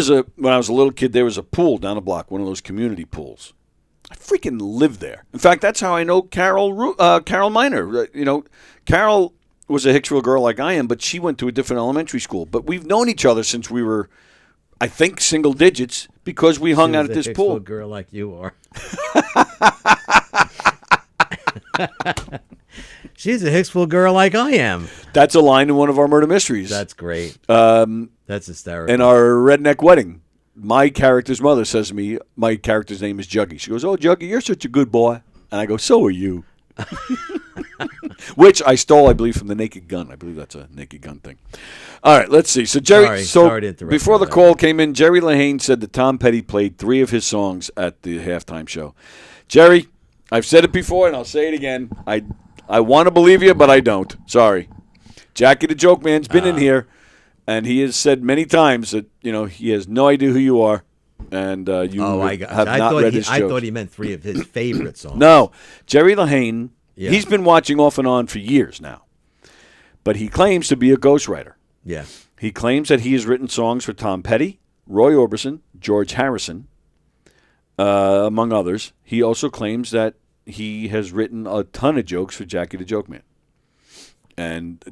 I was a little kid, there was a pool down the block, one of those community pools. I freaking lived there. In fact, that's how I know Carol Miner. Carol was a Hicksville girl like I am, but she went to a different elementary school. But we've known each other since we were, I think, single digits because we hung out at this pool. Hicksville girl like you are. She's a Hicksville girl like I am. That's a line in one of our murder mysteries. That's great. That's hysterical. In our redneck wedding, my character's mother says to me, my character's name is Juggy. She goes, "Oh, Juggy, you're such a good boy." And I go, "So are you." Which I stole, I believe, from the Naked Gun. I believe that's a Naked Gun thing. All right, let's see. So Jerry, sorry to interrupt before the call came in, Jerry Lehane said that Tom Petty played 3 of his songs at the halftime show. Jerry, I've said it before and I'll say it again. I want to believe you, but I don't. Sorry. Jackie the Joke Man's been in here, and he has said many times that he has no idea who you are, and have not read his jokes. I thought he meant 3 of his favorite songs. No, Jerry Lehane. Yeah. He's been watching off and on for years now, but he claims to be a ghostwriter. Yeah. He claims that he has written songs for Tom Petty, Roy Orbison, George Harrison, among others. He also claims that he has written a ton of jokes for Jackie the Joke Man. And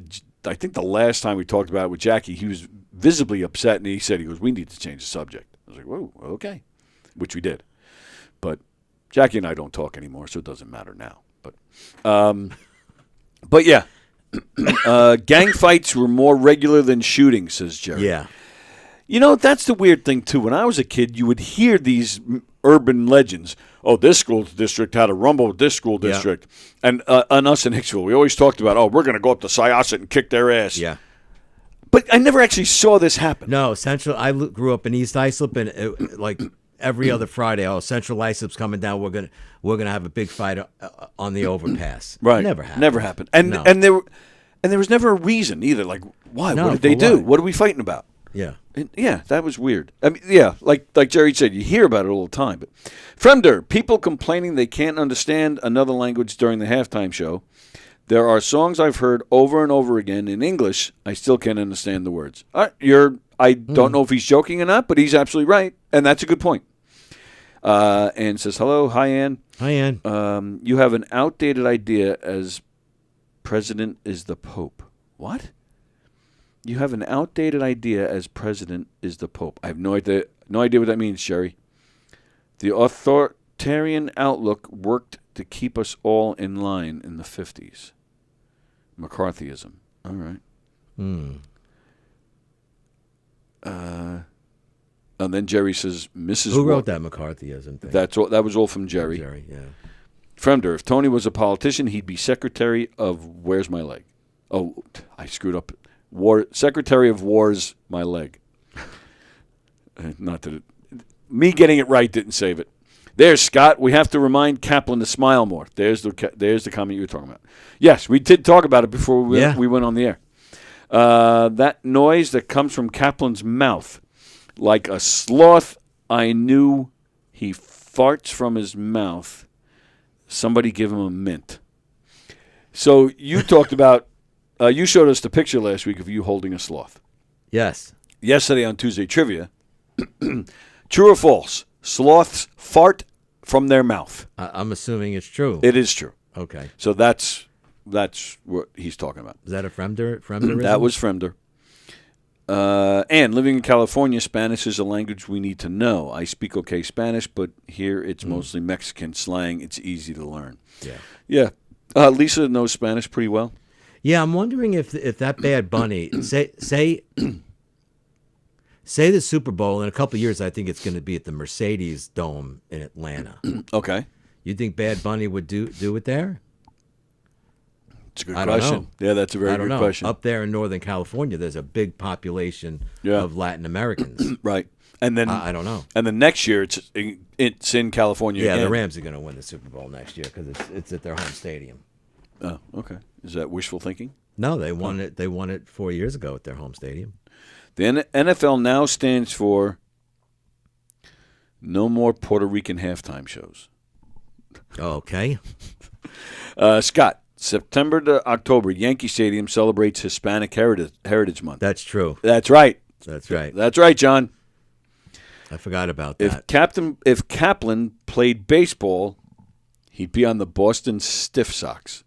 I think the last time we talked about it with Jackie, he was visibly upset, and he goes, "We need to change the subject." I was like, "Whoa, okay," which we did. But Jackie and I don't talk anymore, so it doesn't matter now. But yeah, gang fights were more regular than shootings, says Jerry. Yeah. That's the weird thing, too. When I was a kid, you would hear these urban legends. Oh, this school district had a rumble with this school district. Yeah. And us in Hicksville, we always talked about, we're going to go up to Syosset and kick their ass. Yeah. But I never actually saw this happen. No, I grew up in East Islip, and every other Friday, Central Islip's coming down. We're gonna have a big fight on the overpass. Right, never happened. And there was never a reason either. Like, why? No, what did they do? What? What are we fighting about? Yeah, yeah, that was weird. I mean, yeah, like Jerry said, you hear about it all the time. But Fremder, people complaining they can't understand another language during the halftime show. There are songs I've heard over and over again in English. I still can't understand the words. I don't know if he's joking or not, but he's absolutely right, and that's a good point. Ann says, "Hello, hi Ann. Hi Ann. You have an outdated idea as president is the Pope. What? You have an outdated idea as president is the Pope. I have no idea what that means, Sherry. The authoritarian outlook worked to keep us all in line in the 50s. McCarthyism. All right. And then Jerry says, Mrs. Who wrote that McCarthyism thing? That was all from Jerry. Jerry, yeah. Fremder, if Tony was a politician, he'd be Secretary of Where's My Leg? Oh, I screwed up. Secretary of War's My Leg. Not that me getting it right didn't save it. There's Scott. We have to remind Kaplan to smile more. There's the comment you were talking about. Yes, we did talk about it before we went on the air. That noise that comes from Kaplan's mouth, like a sloth, I knew he farts from his mouth. Somebody give him a mint. So you talked about, you showed us the picture last week of you holding a sloth. Yes. Yesterday on Tuesday Trivia. True or false? Sloths fart from their mouth. I'm assuming it's true. It is true. Okay. So that's what he's talking about. Is that a Fremder? That was Fremder. And living in California, Spanish is a language we need to know. I speak okay Spanish, but here it's mostly Mexican slang. It's easy to learn. Yeah. Lisa knows Spanish pretty well. Yeah, I'm wondering if that Bad Bunny say the Super Bowl in a couple of years. I think it's going to be at the Mercedes Dome in Atlanta. Okay. You think Bad Bunny would do it there? It's a good question. Yeah, that's a very good question. Up there in Northern California, there's a big population of Latin Americans. Right. And then I don't know. And then next year it's in California. Yeah, again. the Rams are going to win the Super Bowl next year because it's at their home stadium. Oh, okay. Is that wishful thinking? No, they won it. They won it 4 years ago at their home stadium. The NFL now stands for no more Puerto Rican halftime shows. Okay. Scott, September to October, Yankee Stadium celebrates Hispanic Heritage Month. That's true. That's right. That's right. That's right, John. I forgot about that. If Kaplan played baseball, he'd be on the Boston Stiff Sox.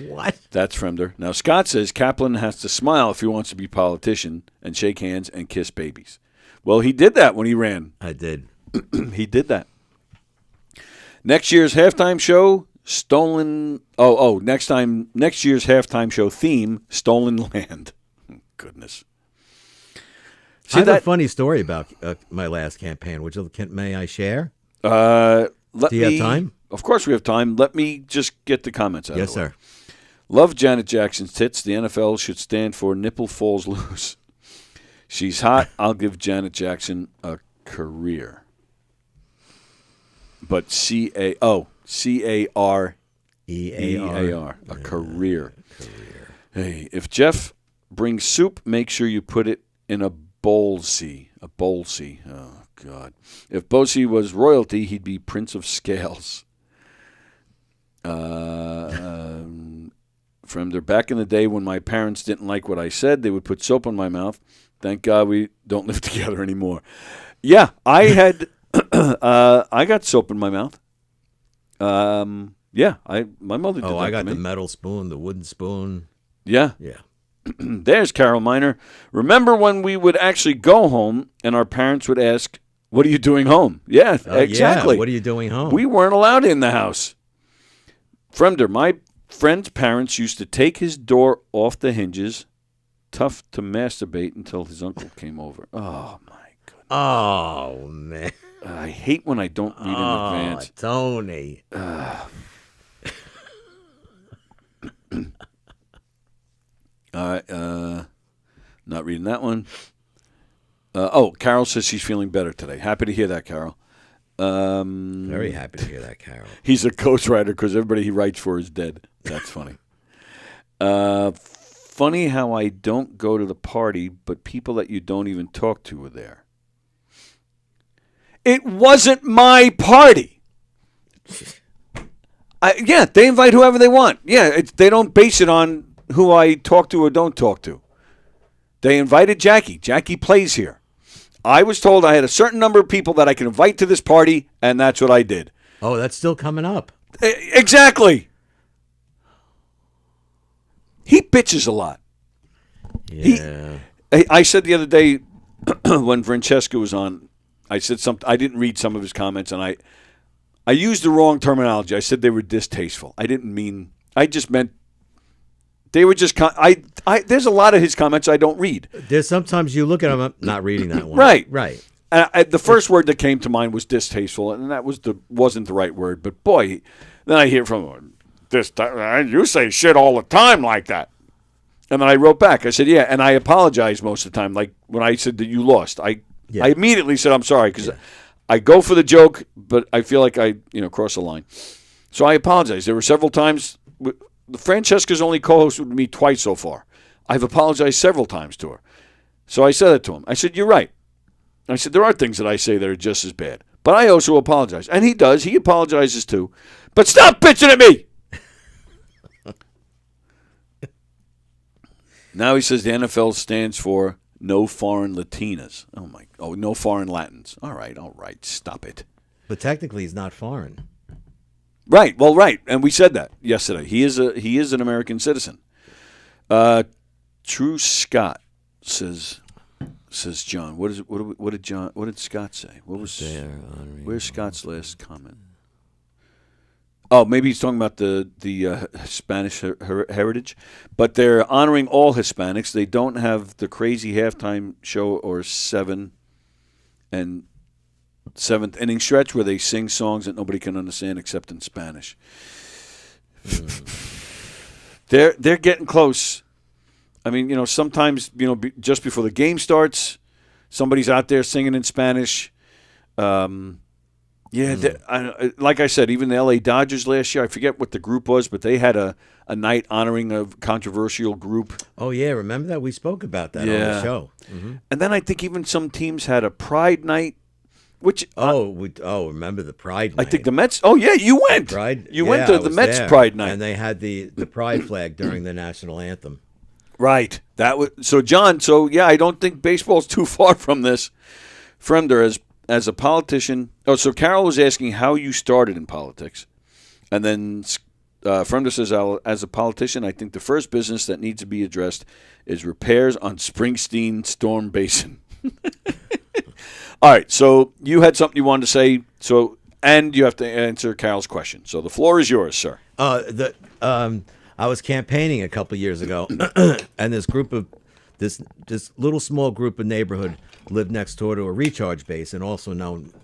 What? That's Fremder. Now, Scott says Kaplan has to smile if he wants to be a politician and shake hands and kiss babies. Well, he did that when he ran. I did. He did that. Next year's halftime show, stolen. Next year's halftime show theme, stolen land. Goodness. I have a funny story about my last campaign. May I share? Do you have time? Of course we have time. Let me just get the comments out Yes, of the way. sir. Love Janet Jackson's tits. The NFL should stand for nipple falls loose. She's hot. I'll give Janet Jackson a career. But C-A-R-E-A-R, a career. Hey, if Jeff brings soup, make sure you put it in a bowlsy. A bowlsy. Oh, God. If Bosey was royalty, he'd be Prince of Scales. From there, back in the day when my parents didn't like what I said, they would put soap on my mouth. Thank God we don't live together anymore. Yeah, I had, I got soap in my mouth. My mother did that I got to the me. metal spoon, the wooden spoon. Yeah. Yeah. There's Carol Miner. Remember when we would actually go home and our parents would ask, "What are you doing home?" Yeah, exactly. Yeah. What are you doing home? We weren't allowed in the house. Fremder, my friend's parents used to take his door off the hinges. Tough to masturbate until his uncle came over. Oh, my goodness. Oh, man. I hate when I don't read in advance. Tony. All right. Not reading that one. Carol says she's feeling better today. Happy to hear that, Carol. Very happy to hear that, Carol. He's a ghostwriter because everybody he writes for is dead. That's funny. Funny how I don't go to the party, but people that you don't even talk to are there. It wasn't my party. They invite whoever they want. Yeah, they don't base it on who I talk to or don't talk to. They invited Jackie. Jackie plays here. I was told I had a certain number of people that I can invite to this party, and that's what I did. Oh, that's still coming up. Exactly. He bitches a lot. Yeah. I said the other day when Francesca was on, I said something. I didn't read some of his comments, and I used the wrong terminology. I said they were distasteful. I didn't mean. I just meant they were just. There's a lot of his comments I don't read. There's sometimes you look at them, I'm not reading that one. Right. Right. The first word that came to mind was distasteful, and that wasn't the right word. But boy, then I hear from him, you say shit all the time like that. And then I wrote back. I said, yeah, and I apologize most of the time. Like when I said that you lost, I immediately said I'm sorry because I go for the joke, but I feel like I cross the line. So I apologize. There were several times. Francesca's only co-hosted with me twice so far. I've apologized several times to her. So I said it to him. I said, you're right. I said, there are things that I say that are just as bad. But I also apologize. And he does. He apologizes too. But stop bitching at me! Now he says the NFL stands for no foreign Latinas. No foreign Latins. All right. Stop it. But technically he's not foreign. Right. Well, right. And we said that yesterday. He is an American citizen. True Scott. says John. What did Scott say? Where's Scott's last comment? Oh, maybe he's talking about the Spanish heritage, but they're honoring all Hispanics. They don't have the crazy halftime show or seventh inning stretch where they sing songs that nobody can understand except in Spanish. They're getting close. I mean, sometimes just before the game starts, somebody's out there singing in Spanish. Like I said, even the L.A. Dodgers last year, I forget what the group was, but they had a night honoring a controversial group. Oh, yeah. Remember that? We spoke about that on the show. Mm-hmm. And then I think even some teams had a Pride night, which... remember the Pride night. I think the Mets... Oh, yeah, you went. Pride. You went to the Mets there. Pride night. And they had the Pride flag during the national anthem. Right. So, John, I don't think baseball's too far from this. Fremder, as a politician... Oh, so Carol was asking how you started in politics. And then Fremder says, as a politician, I think the first business that needs to be addressed is repairs on Springsteen Storm Basin. All right, so you had something you wanted to say, and you have to answer Carol's question. So the floor is yours, sir. I was campaigning a couple years ago, and this little small group of neighborhood lived next door to a recharge basin, also known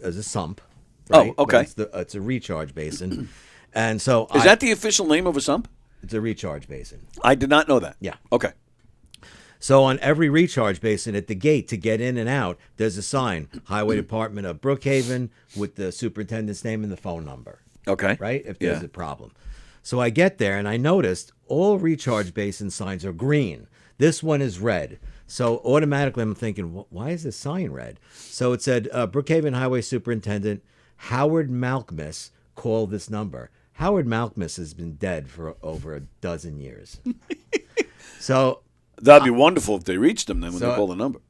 as a sump. Right? Oh, okay. It's a recharge basin, and so is that the official name of a sump? It's a recharge basin. I did not know that. Yeah. Okay. So on every recharge basin at the gate to get in and out, there's a sign, Highway Department of Brookhaven, with the superintendent's name and the phone number. Okay. Right? If there's a problem. So I get there and I noticed all recharge basin signs are green. This one is red. So automatically I'm thinking, why is this sign red? So it said, Brookhaven Highway Superintendent Howard Malkmus, call this number. Howard Malkmus has been dead for over a dozen years. So that'd be wonderful if they reached him then when they call the number.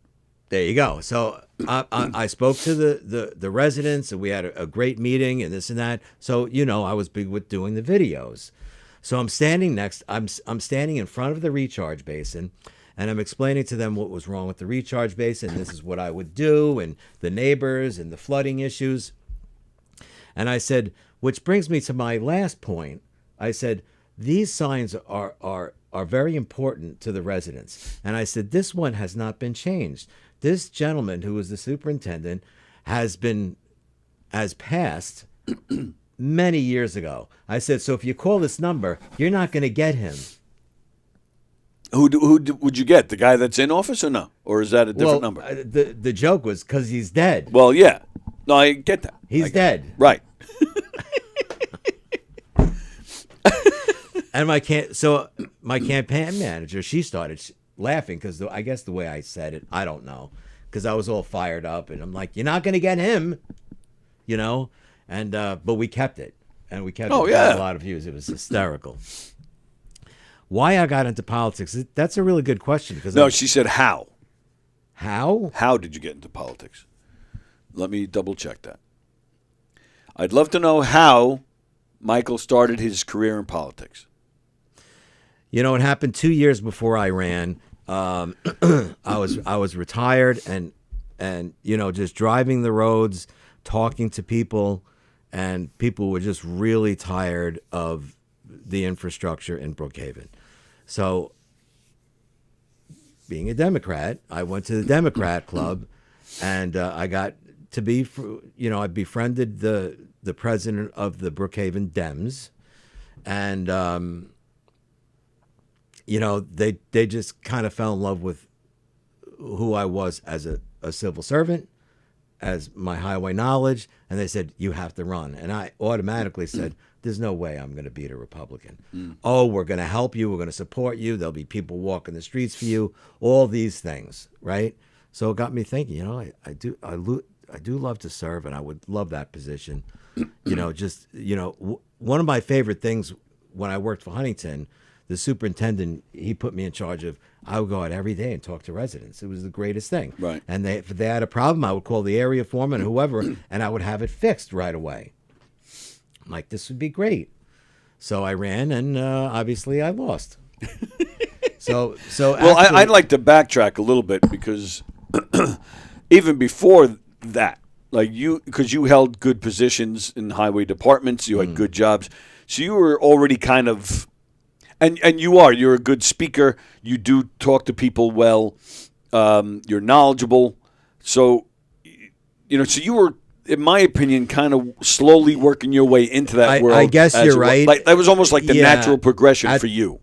There you go. So I spoke to the residents, and we had a great meeting and this and that. So I was big with doing the videos. So I'm standing standing in front of the recharge basin, and I'm explaining to them what was wrong with the recharge basin. This is what I would do, and the neighbors and the flooding issues. And I said, which brings me to my last point. I said, these signs are very important to the residents. And I said, this one has not been changed. This gentleman who was the superintendent has passed many years ago. I said, so if you call this number, you're not going to get him. Who would you get? The guy that's in office or no? Or is that a different number? The joke was because he's dead. Well, yeah. No, I get that. He's dead. Right. And my campaign manager, she started laughing because I guess the way I said it, I don't know, because I was all fired up and I'm like, you're not going to get him, and but we kept it, and we kept it. Got a lot of views. It was hysterical. Why I got into politics? That's a really good question. She said how. How? How did you get into politics? Let me double check that. I'd love to know how Michael started his career in politics. It happened 2 years before I ran. I was retired and just driving the roads, talking to people, and people were just really tired of the infrastructure in Brookhaven. So, being a Democrat, I went to the Democrat Club, and I got to be, I befriended the president of the Brookhaven Dems, and they just kind of fell in love with who I was as a civil servant, as my highway knowledge, and they said, you have to run. And I automatically said, there's no way I'm going to beat a Republican. Oh, we're going to help you. We're going to support you. There'll be people walking the streets for you. All these things, right? So it got me thinking, I do love to serve, and I would love that position. One of my favorite things when I worked for Huntington, the superintendent, he put me in charge of, I would go out every day and talk to residents. It was the greatest thing. Right. And if they had a problem, I would call the area foreman, whoever, and I would have it fixed right away. I'm like, this would be great. So I ran, and obviously I lost. So well, actually, I'd like to backtrack a little bit because even before that, like because you held good positions in highway departments, you had good jobs, so you were already kind of, and you're a good speaker. You do talk to people well. You're knowledgeable, so so you were, in my opinion, kind of slowly working your way into that world. I guess you're right. Like, that was almost like the natural progression for you.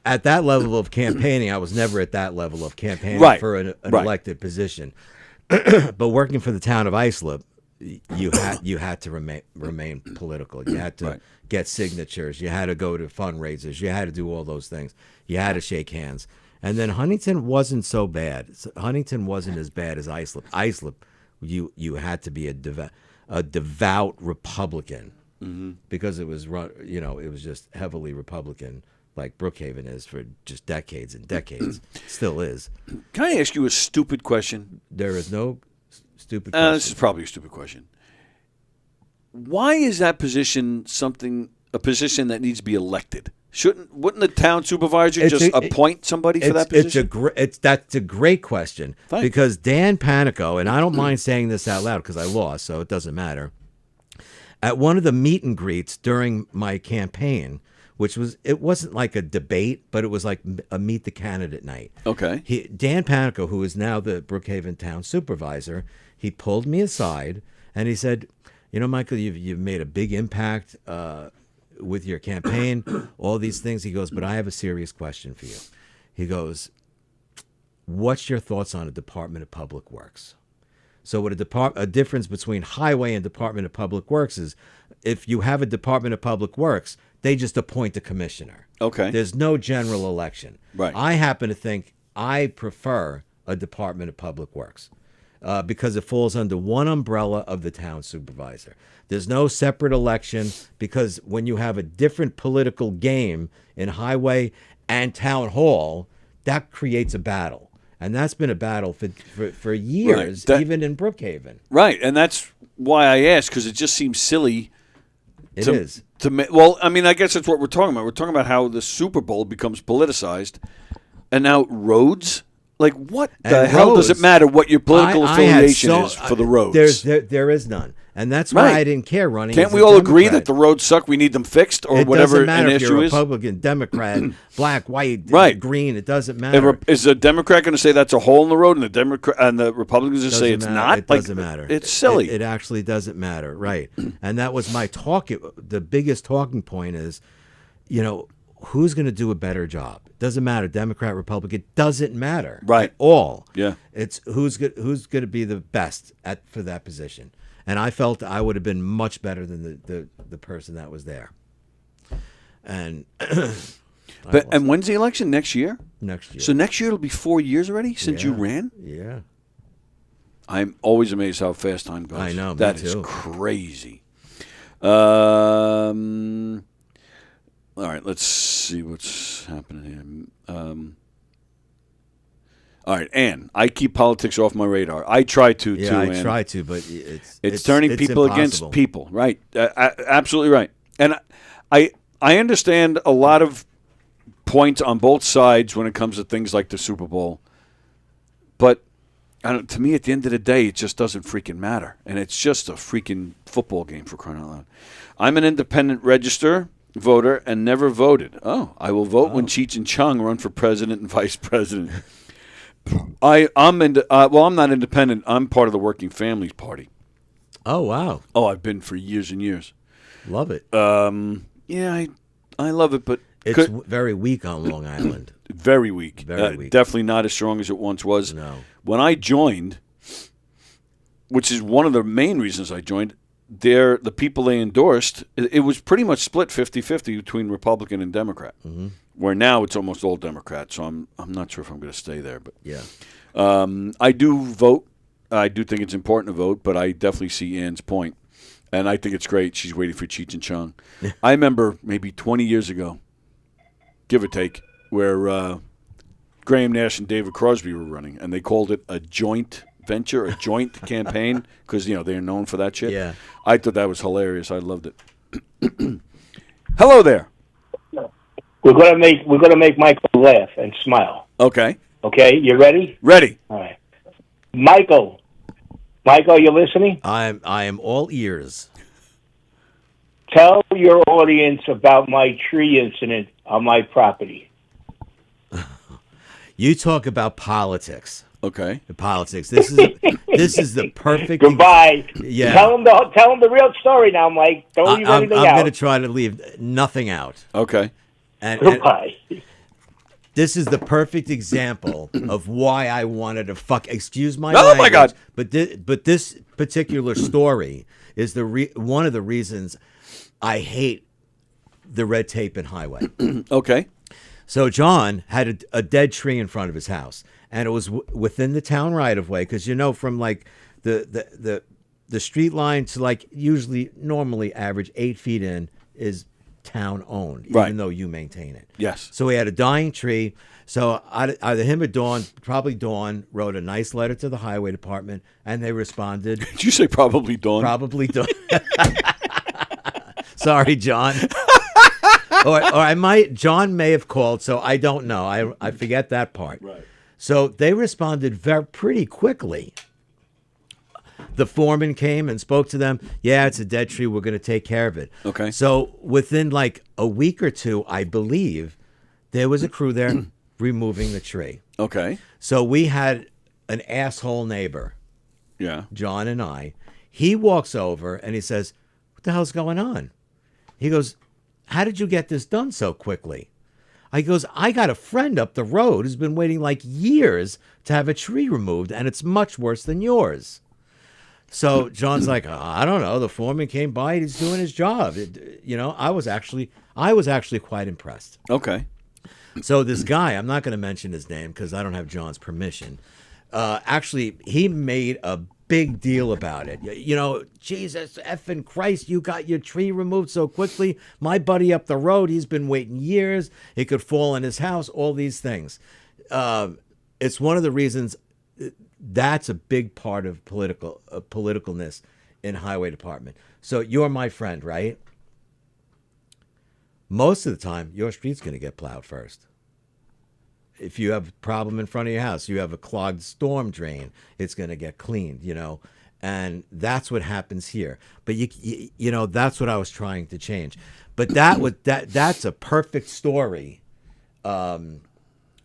At that level of campaigning, I was never at that level of campaigning for an elected position. But working for the town of Islip, you had to remain political. You had to get signatures. You had to go to fundraisers. You had to do all those things. You had to shake hands. And then Huntington wasn't so bad. Huntington wasn't as bad as Islip. Islip, you had to be a devout Republican because it was it was just heavily Republican, like Brookhaven is for just decades and decades. Still is. Can I ask you a stupid question? There is no stupid question. This is probably a stupid question. Why is that position a position that needs to be elected? Wouldn't the town supervisor appoint somebody for that position? That's a great question. Thanks. Because Dan Panico, and I don't mind saying this out loud because I lost, so it doesn't matter. At one of the meet and greets during my campaign, it wasn't like a debate, but it was like a meet the candidate night. Okay. Dan Panico, who is now the Brookhaven town supervisor, he pulled me aside and he said, Michael, you've made a big impact with your campaign, all these things. He goes, but I have a serious question for you. He goes, what's your thoughts on a Department of Public Works? So what a difference between highway and Department of Public Works is, if you have a Department of Public Works, they just appoint a commissioner. Okay. There's no general election. Right. I happen to think I prefer a Department of Public Works because it falls under one umbrella of the town supervisor. There's no separate election because when you have a different political game in highway and town hall, that creates a battle. And that's been a battle for years, even in Brookhaven. Right, and that's why I asked, because it just seems silly. It is. Well, I mean, I guess that's what we're talking about. We're talking about how the Super Bowl becomes politicized, and now roads. Like, what the hell does it matter what your political affiliation is for the roads? There is none, and that's why I didn't care running. Can't we all agree that the roads suck? We need them fixed, or whatever an issue is? It doesn't matter if you're Republican, Democrat, black, white, green. It doesn't matter. Is a Democrat going to say that's a hole in the road, and the Republicans going to say it's not? It doesn't matter. It's silly. It actually doesn't matter, right? And that was my talk. The biggest talking point is, who's going to do a better job? Doesn't matter, Democrat, Republican. It doesn't matter at all. Yeah, it's who's going to be the best for that position. And I felt I would have been much better than the person that was there. And and when's the election? Next year? Next year. So next year it'll be 4 years already since you ran? Yeah. I'm always amazed how fast time goes. I know. That is crazy. All right, let's see what's happening here. All right, Ann, I keep politics off my radar. I try to, too, Ann. I try to, but it's turning people impossible. Against people, right? Absolutely right. And I understand a lot of points on both sides when it comes to things like the Super Bowl. But to me, at the end of the day, it just doesn't freaking matter. And it's just a freaking football game, for crying out loud. I'm an independent register voter and never voted. I will vote when Cheech and Chung run for president and vice president. I'm not independent. I'm part of the Working Families Party. Oh, wow. Oh, I've been for years and years. Love it. Yeah, I love it, but it's very weak on Long Island. Very weak. Very weak. Definitely not as strong as it once was. No. When I joined, which is one of the main reasons I joined, the people they endorsed, it was pretty much split 50-50 between Republican and Democrat. Mm-hmm. Where now it's almost all Democrat, so I'm not sure if I'm going to stay there. But yeah, I do vote. I do think it's important to vote, but I definitely see Ann's point, and I think it's great. She's waiting for Cheech and Chung. I remember maybe 20 years ago, give or take, where Graham Nash and David Crosby were running, and they called it a joint venture, a joint campaign, because they're known for that shit. Yeah, I thought that was hilarious. I loved it. Hello there. We're gonna make Michael laugh and smile. Okay. Okay, you ready? Ready. All right. Michael, you listening? I am all ears. Tell your audience about my tree incident on my property. You talk about politics. Okay. The politics. This is the perfect. Goodbye. Yeah. Tell them the real story now, Mike. Don't leave anything out. I'm going to try to leave nothing out. Okay. And goodbye. This is the perfect example of why I wanted to excuse my language. Oh my God! God. But this particular story is one of the reasons I hate the red tape in highway. Okay. So John had a dead tree in front of his house, and it was within the town right of way, because from like the street line to like normally average 8 feet in is town owned, even though you maintain it. Yes. So we had a dying tree. So either him or Dawn, probably Dawn, wrote a nice letter to the highway department, and they responded. Did you say probably Dawn? Probably Dawn. Sorry, John. or John may have called, so I don't know. I forget that part. Right. So they responded pretty quickly. The foreman came and spoke to them. Yeah, it's a dead tree. We're going to take care of it. Okay. So within like a week or two, I believe, there was a crew there removing the tree. Okay. So we had an asshole neighbor. Yeah. John and I. He walks over and he says, "What the hell's going on?" He goes, "How did you get this done so quickly?" I goes, "I got a friend up the road who's been waiting like years to have a tree removed, and it's much worse than yours." So John's like, "I don't know. The foreman came by. He's doing his job." I was actually quite impressed. Okay. So this guy, I'm not going to mention his name because I don't have John's permission. Actually, he made a big deal about it. Jesus effing Christ, you got your tree removed so quickly. My buddy up the road, he's been waiting years. It could fall in his house, all these things. It's one of the reasons that's a big part of politicalness in highway department. So you're my friend, right? Most of the time, your street's going to get plowed first. If you have a problem in front of your house, you have a clogged storm drain, it's going to get cleaned, and that's what happens here. But that's what I was trying to change. But that's a perfect story. First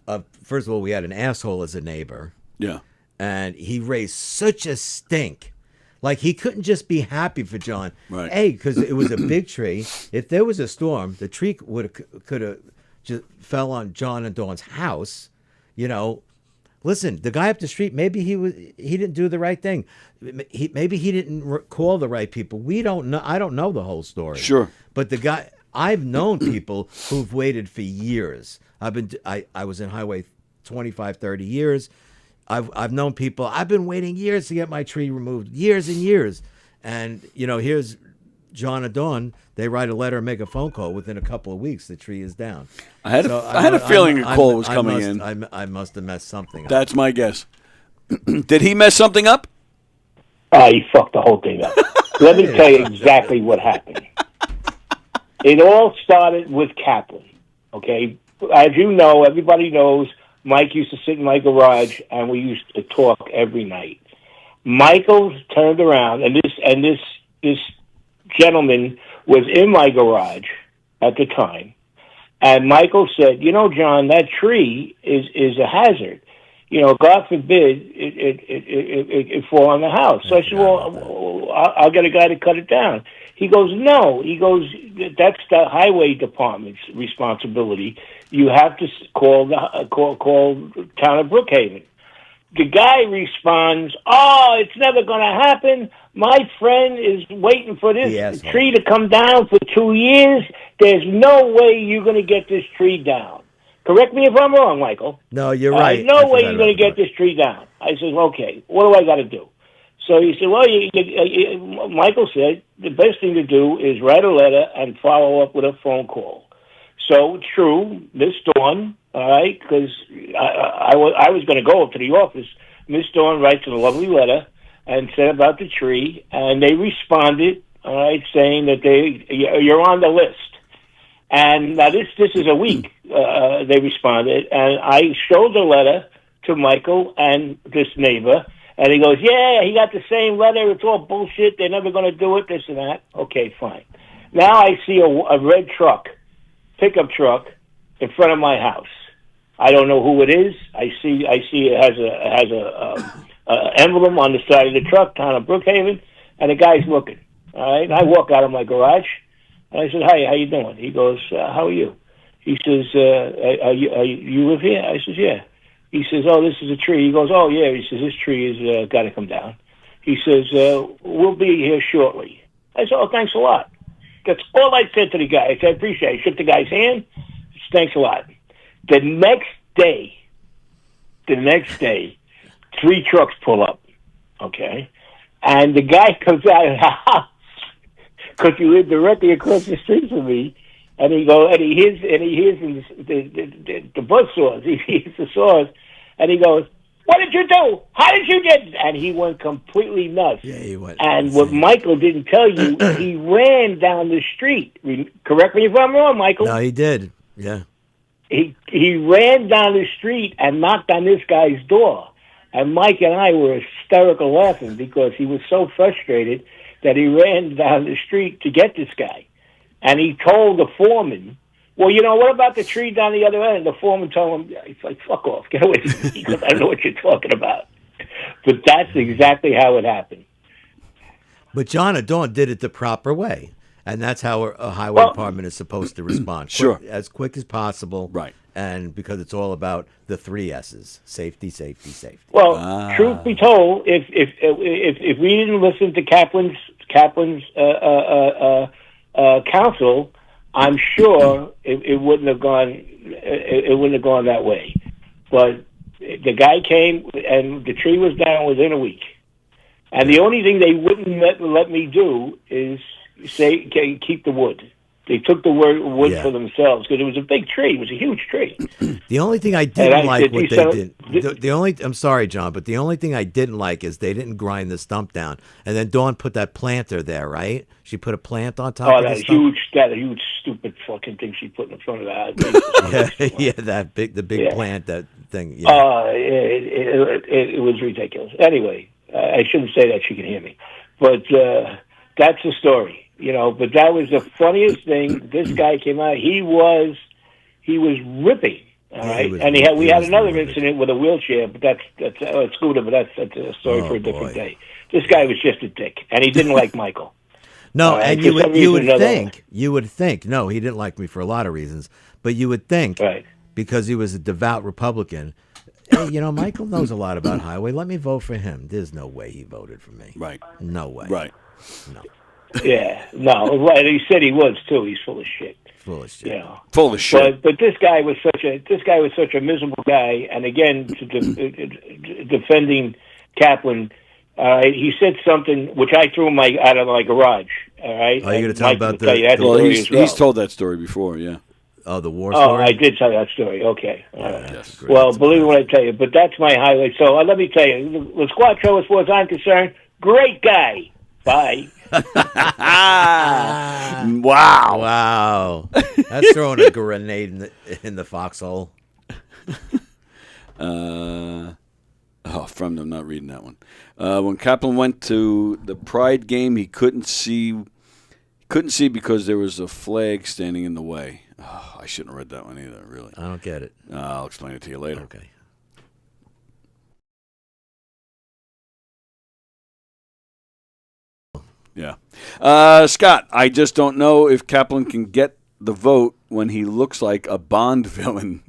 of all, we had an asshole as a neighbor. Yeah. And he raised such a stink. Like, he couldn't just be happy for John. Right. A, because it was a big tree. If there was a storm, the tree could have just fell on John and Dawn's house. Listen, the guy up the street, maybe he didn't do the right thing. Maybe he didn't call the right people. We don't know. I don't know the whole story. Sure. But the guy, I've known people who've waited for years. I was in highway 25, 30 years. I've known people, I've been waiting years to get my tree removed, years and years. And, here's John and Dawn. They write a letter and make a phone call. Within a couple of weeks, the tree is down. I had a feeling a call was coming in. I must have messed something up. That's my guess. Did he mess something up? He fucked the whole thing up. Let me tell you exactly what happened. It all started with Kaplan, okay? As you know, everybody knows, Mike used to sit in my garage, and we used to talk every night. Michael turned around, and this gentleman was in my garage at the time, and Michael said, "John, that tree is a hazard. God forbid it fall on the house." So I said, "Well, I'll get a guy to cut it down." He goes, "No." He goes, "That's the highway department's responsibility. You have to call town of Brookhaven." The guy responds, "Oh, it's never going to happen. My friend is waiting for this tree to come down for 2 years. There's no way you're going to get this tree down." Correct me if I'm wrong, Michael. No, you're right. No way you're going to get this tree down. I said, "Okay, what do I got to do?" So he said, "Well, Michael said the best thing to do is write a letter and follow up with a phone call." So, true, Miss Dawn, all right, because I was going to go up to the office. Miss Dawn writes a lovely letter and said about the tree, and they responded, all right, saying that you're on the list. And now this is a week. They responded, and I showed the letter to Michael and this neighbor, and he goes, "Yeah, he got the same letter. It's all bullshit. They're never going to do it. This and that." Okay, fine. Now I see a red truck, pickup truck, in front of my house. I don't know who it is. I see it has a emblem on the side of the truck, town of Brookhaven, and the guy's looking. All right, and I walk out of my garage, and I said, "Hi, how you doing?" He goes, "How are you?" He says, you live here?" I says, "Yeah." He says, "Oh, this is a tree." He goes, "Oh, yeah." He says, "This tree is got to come down." He says, "We'll be here shortly." I said, "Oh, thanks a lot." That's all I said to the guy. I said, "I appreciate it." I shook the guy's hand. "Thanks a lot." The next day, 3 trucks pull up, okay? And the guy comes out of the house because he lived directly across the street from me, and he hears the buzz saws. He hears the saws, and he goes, "What did you do? How did you get?" And he went completely nuts. Yeah, he went. And what Michael didn't tell you, he ran down the street. Correct me if I'm wrong, Michael. No, he did. Yeah. He ran down the street and knocked on this guy's door. And Mike and I were hysterical laughing because he was so frustrated that he ran down the street to get this guy. And he told the foreman, "Well, what about the tree down the other end?" And the foreman told him, he's like, "Fuck off, get away from me." He goes, "I don't know what you're talking about." But that's exactly how it happened. But John and Dawn did it the proper way. And that's how a highway department is supposed to respond. Sure. As quick as possible. Right. And because it's all about the 3 S's: safety, safety, safety. Well, truth be told, if we didn't listen to Kaplan's counsel, I'm sure it wouldn't have gone. It wouldn't have gone that way. But the guy came, and the tree was down within a week. And the only thing they wouldn't let me do is say, "Okay, keep the wood." They took the wood for themselves because it was a big tree. It was a huge tree. The only thing I didn't like what they did. I'm sorry, John, but the only thing I didn't like is they didn't grind the stump down. And then Dawn put that planter there, right? She put a plant on top of the stump. That huge stupid fucking thing she put in front of the house. Yeah, the big plant, that thing. Yeah. It was ridiculous. Anyway, I shouldn't say that. She can hear me, but that's the story. But that was the funniest thing. This guy came out. He was ripping. All right, we had another incident with a wheelchair, but that's a scooter. But that's a story for a different day. This guy was just a dick, and he didn't like Michael. No, and you would think. No, he didn't like me for a lot of reasons, but you would think, because he was a devout Republican. Hey, Michael knows a lot about highway. Let me vote for him. There's no way he voted for me. Right. No way. Right. No. Yeah, no, right. He said he was too. He's full of shit. Full of shit. Full of shit. But this guy was such a miserable guy. And again, defending Kaplan, he said something which I threw out of my garage. All right. Are you going to tell about he's told that story before. Yeah. Oh, the war story. Oh, I did tell that story. Okay. Yes, well, believe me when I tell you. But that's my highlight. So let me tell you, the Squatro, as far as I'm concerned, great guy. Bye. Wow. That's throwing a grenade in the foxhole. From them, not reading that one. When Kaplan went to the Pride game, he couldn't see because there was a flag standing in the way. Oh, I shouldn't have read that one either, really. I don't get it. I'll explain it to you later. Okay. Yeah. Scott, I just don't know if Kaplan can get the vote when he looks like a Bond villain.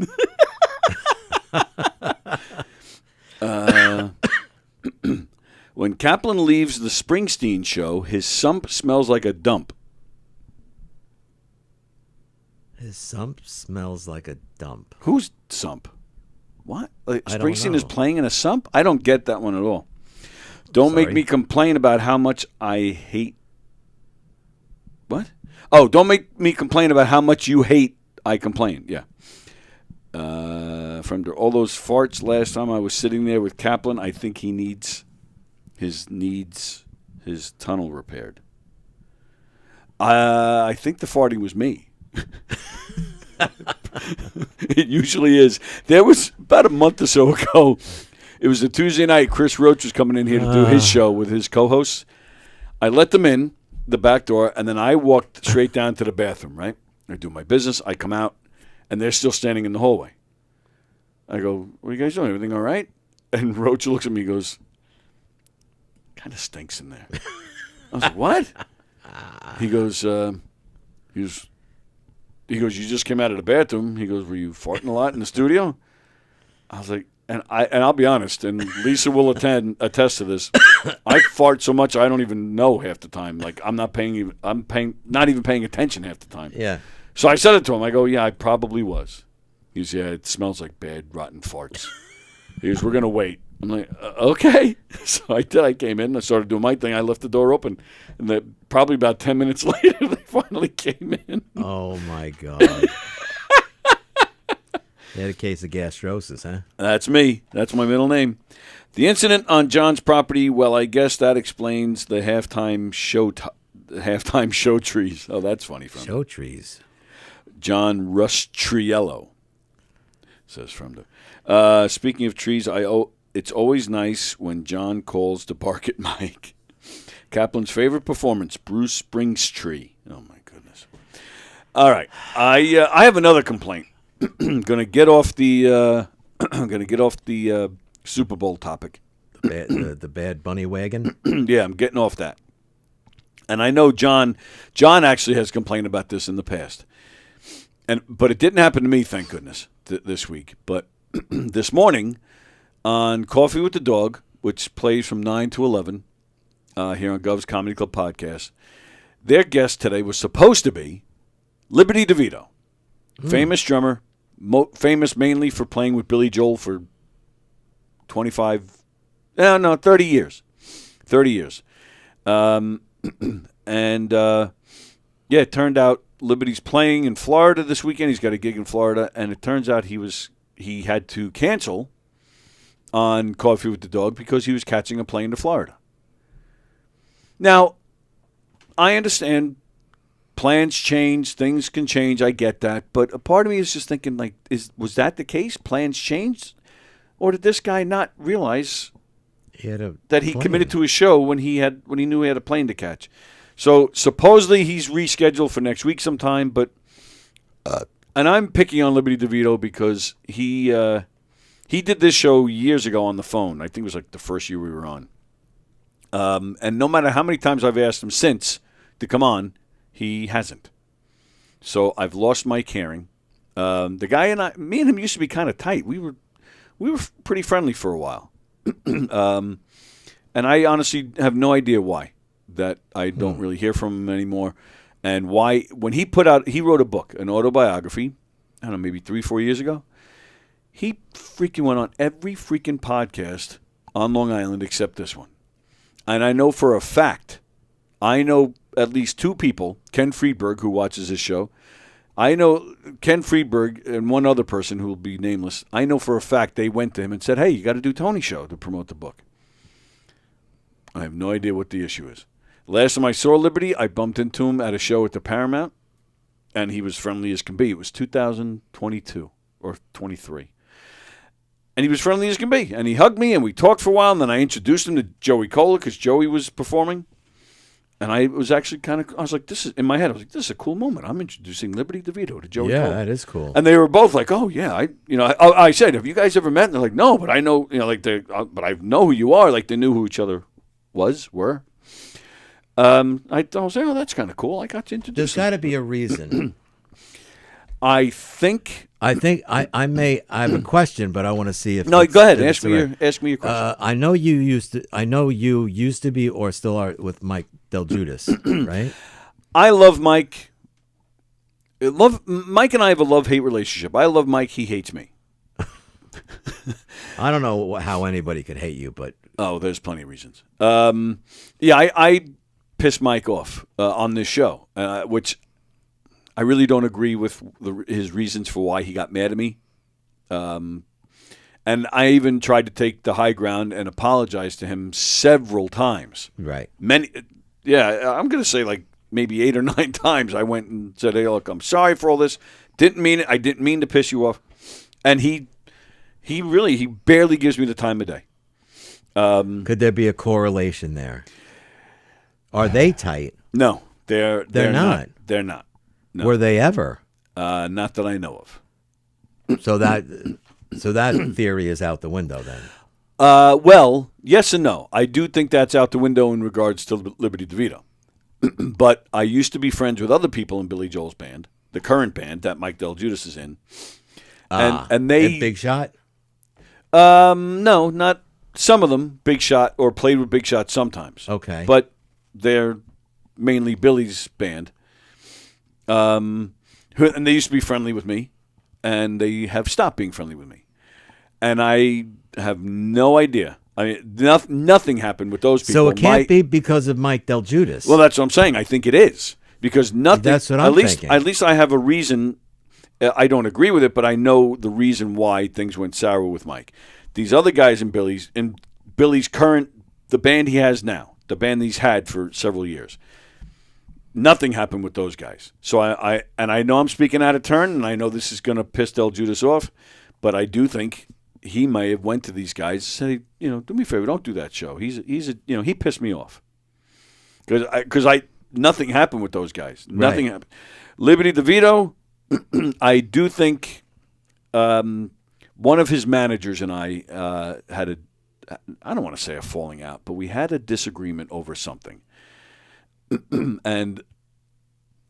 When Kaplan leaves the Springsteen show, his sump smells like a dump. His sump smells like a dump. Who's sump? What? I don't Springsteen know. is playing in a sump? I don't get that one at all. Don't make me complain about how much I hate. What? Oh, don't make me complain about how much you hate. I complain. Yeah. From all those farts last time I was sitting there with Kaplan, I think he needs his tunnel repaired. I think the farting was me. It usually is. There was about a month or so ago. It was a Tuesday night. Chris Roach was coming in here to do his show with his co-hosts. I let them in the back door, and then I walked straight down to the bathroom, right? I do my business. I come out, and they're still standing in the hallway. I go, what are you guys doing? Everything all right? And Roach looks at me and goes, kind of stinks in there. I was like, what? He goes, you just came out of the bathroom. He goes, were you farting a lot in the studio? I was like, and I'll be honest, and Lisa will attest to this. I fart so much I don't even know half the time. Like I'm not even paying attention half the time. Yeah. So I said it to him. I go, yeah, I probably was. He goes, yeah, it smells like bad, rotten farts. He goes, we're gonna wait. I'm like, okay. So I did. I came in. I started doing my thing. I left the door open, and probably about 10 minutes later, they finally came in. Oh my God. You had a case of gastrosis, huh? That's me. That's my middle name. The incident on John's property, well, I guess that explains the halftime show trees. Oh, that's funny from show trees. John Rustriello says from the. Speaking of trees, it's always nice when John calls to bark at Mike. Kaplan's favorite performance, Bruce Springstree. Oh my goodness. All right, I have another complaint. Gonna get off the Super Bowl topic. The bad bunny wagon. Yeah, I'm getting off that. And I know John actually has complained about this in the past, but it didn't happen to me, thank goodness, this week. But this morning on Coffee with the Dog, which plays from 9 to 11 here on Gov's Comedy Club podcast, their guest today was supposed to be Liberty DeVito. Famous drummer, famous mainly for playing with Billy Joel for 30 years. 30 years. It turned out Liberty's playing in Florida this weekend. He's got a gig in Florida, and it turns out he had to cancel on Coffee with the Dog because he was catching a plane to Florida. Now, I understand plans change, things can change. I get that, but a part of me is just thinking, like, was that the case? Plans changed, or did this guy not realize that he committed to his show when he knew he had a plane to catch? So supposedly he's rescheduled for next week sometime, but and I'm picking on Liberty DeVito because he did this show years ago on the phone. I think it was like the first year we were on, and no matter how many times I've asked him since to come on, he hasn't. So I've lost my caring. The guy me and him used to be kind of tight. We were pretty friendly for a while. And I honestly have no idea why that I don't really hear from him anymore. And why, when he wrote a book, an autobiography, I don't know, maybe 3-4 years ago. He freaking went on every freaking podcast on Long Island except this one. And I know for a fact, at least two people, Ken Friedberg, who watches this show. I know Ken Friedberg and one other person who will be nameless. I know for a fact they went to him and said, hey, you got to do Tony's show to promote the book. I have no idea what the issue is. Last time I saw Liberty, I bumped into him at a show at the Paramount, and he was friendly as can be. It was 2022 or 23. And he was friendly as can be. And he hugged me, and we talked for a while, and then I introduced him to Joey Cola because Joey was performing. And I was actually I was like, this is, in my head, I was like, this is a cool moment. I'm introducing Liberty DeVito to Joey Cola. Yeah, that is cool. And they were both like, oh, yeah. I said, have you guys ever met? And they're like, no, but I know, but I know who you are. Like, they knew who each other were. I was like, oh, that's kind of cool. I got you introduced. There's got to be a reason. I think I have a question, but I want to see if. No, go ahead. Ask me your question. I know you used to be or still are with Mike Del Judas, right? I love Mike. Mike and I have a love-hate relationship. I love Mike. He hates me. I don't know how anybody could hate you, but there's plenty of reasons. I piss Mike off on this show, which I really don't agree with his reasons for why he got mad at me. And I even tried to take the high ground and apologize to him several times. Right. I'm going to say like maybe 8 or 9 times. I went and said, "Hey, look, I'm sorry for all this. Didn't mean it. I didn't mean to piss you off." And he barely gives me the time of day. Could there be a correlation there? Are they tight? No, they're not. They're not. No. Were they ever? Not that I know of. So that theory is out the window then. Well, yes and no. I do think that's out the window in regards to Liberty DeVito. But I used to be friends with other people in Billy Joel's band, the current band that Mike Del Giudice is in. And they Big Shot? No, not some of them. Big Shot or played with Big Shot sometimes. Okay, but they're mainly Billy's band. And they used to be friendly with me, and they have stopped being friendly with me. And I have no idea. I mean, nothing happened with those people. So it can't be because of Mike Del Giudice. Well, that's what I'm saying. I think it is because nothing. That's what I'm thinking. At least I have a reason. I don't agree with it, but I know the reason why things went sour with Mike. These other guys in Billy's current, the band he has now, the band he's had for several years. Nothing happened with those guys. So I know I'm speaking out of turn, and I know this is going to piss Del Giudice off, but I do think he may have went to these guys and said, do me a favor, don't do that show. He pissed me off because nothing happened with those guys. Nothing happened. Liberty DeVito, I do think one of his managers and I had I don't want to say a falling out, but we had a disagreement over something. And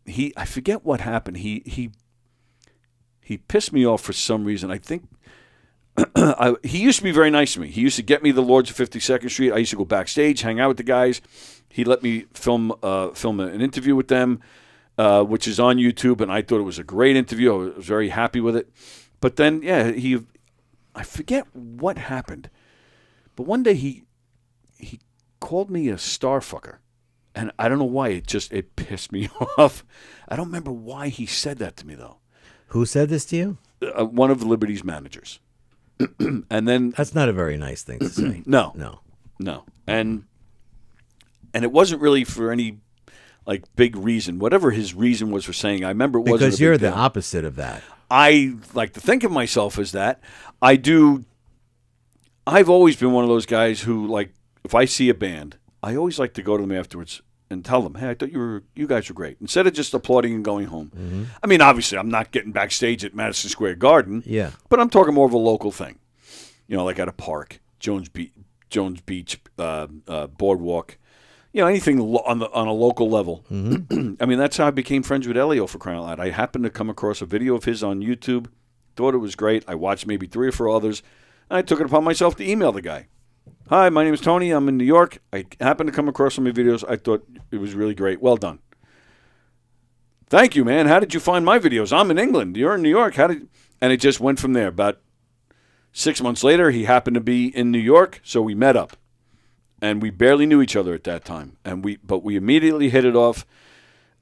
I forget what happened. He pissed me off for some reason. I think he used to be very nice to me. He used to get me the Lords of 52nd Street. I used to go backstage, hang out with the guys. He let me film an interview with them, which is on YouTube, and I thought it was a great interview. I was very happy with it. But then, I forget what happened. But one day he called me a starfucker. And I don't know why, it pissed me off. I don't remember why he said that to me, though. Who said this to you? One of Liberty's managers. And then that's not a very nice thing to say. No. And it wasn't really for any big reason. Whatever his reason was for saying, I remember it wasn't because you're the opposite of that. I like to think of myself as that. I've always been one of those guys who, if I see a band, I always like to go to them afterwards and tell them, "Hey, I thought you guys were great," instead of just applauding and going home. Mm-hmm. I mean, obviously, I'm not getting backstage at Madison Square Garden. Yeah, but I'm talking more of a local thing. Like at a park, Jones Beach, Boardwalk. Anything on a local level. Mm-hmm. I mean, that's how I became friends with Elio, for crying out loud. I happened to come across a video of his on YouTube, thought it was great. I watched maybe 3 or 4 others, and I took it upon myself to email the guy. "Hi, my name is Tony. I'm in New York. I happened to come across some of your videos. I thought it was really great. Well done." "Thank you, man. How did you find my videos? I'm in England. You're in New York. And it just went from there. About 6 months later, he happened to be in New York, so we met up. And we barely knew each other at that time. But we immediately hit it off.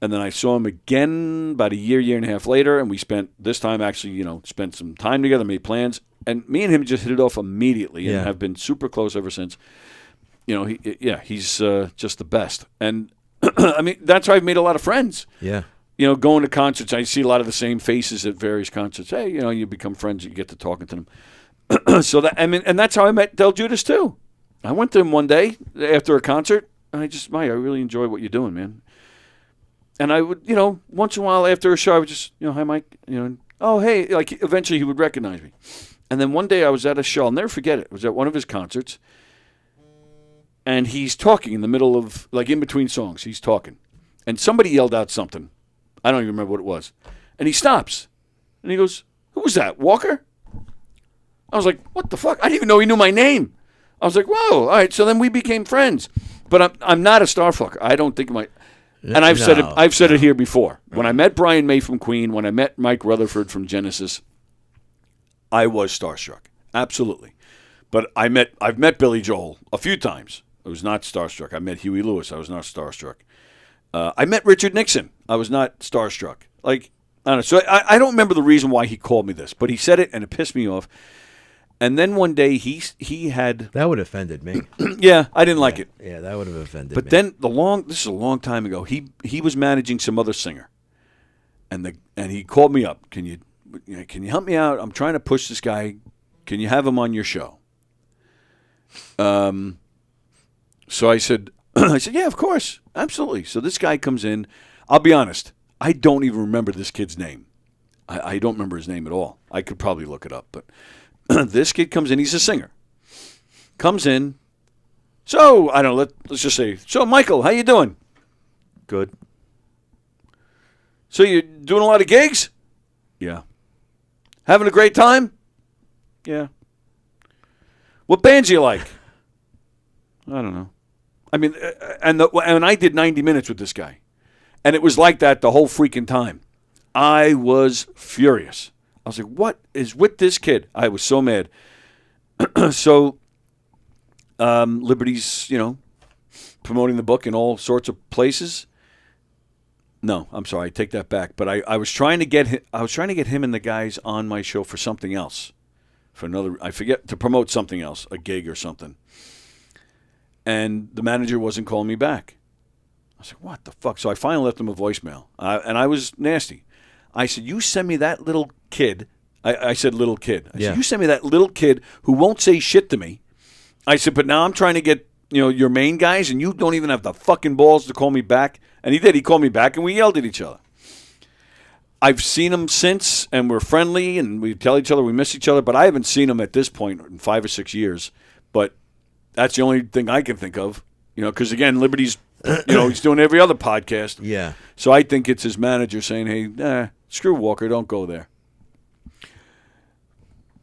And then I saw him again about a year and a half later, and we spent some time together, made plans. And me and him just hit it off immediately and have been super close ever since. He's just the best. And, I mean, that's how I've made a lot of friends. Yeah. Going to concerts, I see a lot of the same faces at various concerts. Hey, you become friends, you get to talking to them. And that's how I met Del Giudice, too. I went to him one day after a concert, and I really enjoy what you're doing, man. And I would, once in a while after a show, I would just, "Hi, Mike," "Oh, hey," eventually he would recognize me. And then one day I was at a show, I'll never forget it. It was at one of his concerts, and he's talking in the middle of, in between songs, he's talking. And somebody yelled out something. I don't even remember what it was. And he stops, and he goes, "Who was that, Walker?" I was like, "What the fuck?" I didn't even know he knew my name. I was like, "Whoa, all right." So then we became friends. But I'm not a starfucker. I don't think and I've said it here before. When I met Brian May from Queen, when I met Mike Rutherford from Genesis, I was starstruck. Absolutely. But I've met Billy Joel a few times. I was not starstruck. I met Huey Lewis. I was not starstruck. I met Richard Nixon. I was not starstruck. I don't know. So I don't remember the reason why he called me this, but he said it and it pissed me off. And then one day he had That would have offended me. yeah, I didn't like it. Yeah, that would have offended But me. then this is a long time ago. He was managing some other singer, and he called me up. Can you help me out? I'm trying to push this guy. Can you have him on your show? So I said, yeah, of course, absolutely. So this guy comes in. I'll be honest, I don't even remember this kid's name. I don't remember his name at all. I could probably look it up, but this kid comes in. He's a singer. Comes in. So I don't know. Let's just say. So Michael, how you doing? Good. So you doing a lot of gigs? Yeah. Having a great time? Yeah. What bands do you like? I don't know. I mean, and I did 90 minutes with this guy, and it was like that the whole freaking time. I was furious. I was like, what is with this kid? I was so mad. So, Liberty's, promoting the book in all sorts of places. No, I'm sorry, I take that back. But I was trying to get him and the guys on my show for something else, to promote something else, a gig or something. And the manager wasn't calling me back. I was like, what the fuck? So I finally left him a voicemail, and I was nasty. I said, you send me that little kid. I said little kid. I said, you send me that little kid who won't say shit to me. I said, but now I'm trying to get your main guys, and you don't even have the fucking balls to call me back. And he did. He called me back, and we yelled at each other. I've seen him since, and we're friendly, and we tell each other we miss each other, but I haven't seen him at this point in 5 or 6 years. But that's the only thing I can think of, because, again, Liberty's, he's doing every other podcast. Yeah. So I think it's his manager saying, hey, screw Walker, don't go there.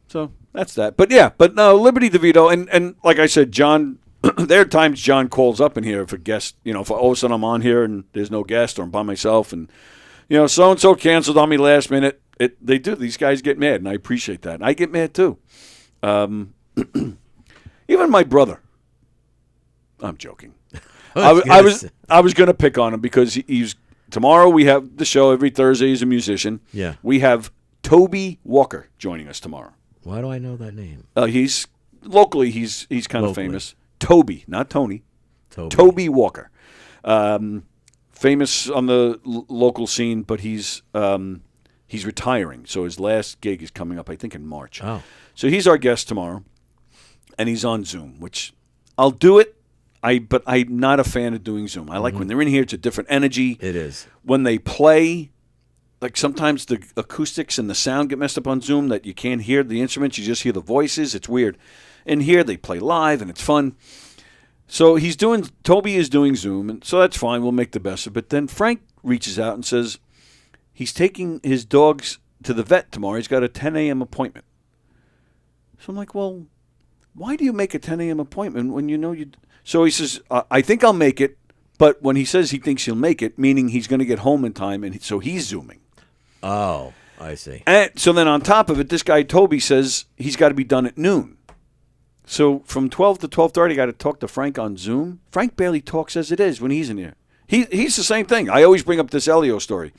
So that's that. But no, Liberty DeVito, and like I said, John, there are times John calls up in here for guests, if all of a sudden I'm on here and there's no guest or I'm by myself and, so-and-so canceled on me last minute. They do. These guys get mad, and I appreciate that. And I get mad, too. Even my brother. I'm joking. I was going to pick on him because tomorrow we have the show every Thursday. He's a musician. Yeah. We have Toby Walker joining us tomorrow. Why do I know that name? He's locally kind of famous. Toby, not Tony. Toby Walker. Famous on the local scene, but he's retiring. So his last gig is coming up, I think, in March. Oh. So he's our guest tomorrow, and he's on Zoom, which I'll do it. But I'm not a fan of doing Zoom. I like when they're in here, it's a different energy. It is. When they play, like sometimes the acoustics and the sound get messed up on Zoom that you can't hear the instruments, you just hear the voices. It's weird. In here, they play live, and it's fun. So Toby is doing Zoom, and so that's fine. We'll make the best of it. But then Frank reaches out and says he's taking his dogs to the vet tomorrow. He's got a 10 a.m. appointment. So I'm like, well, why do you make a 10 a.m. appointment when you know you... So he says, I think I'll make it, but when he says he thinks he'll make it, meaning he's going to get home in time, and so he's Zooming. Oh, I see. And so then on top of it, this guy Toby says he's got to be done at noon. So from 12 to 12:30, I got to talk to Frank on Zoom. Frank barely talks as it is when he's in here. He's the same thing. I always bring up this Elio story.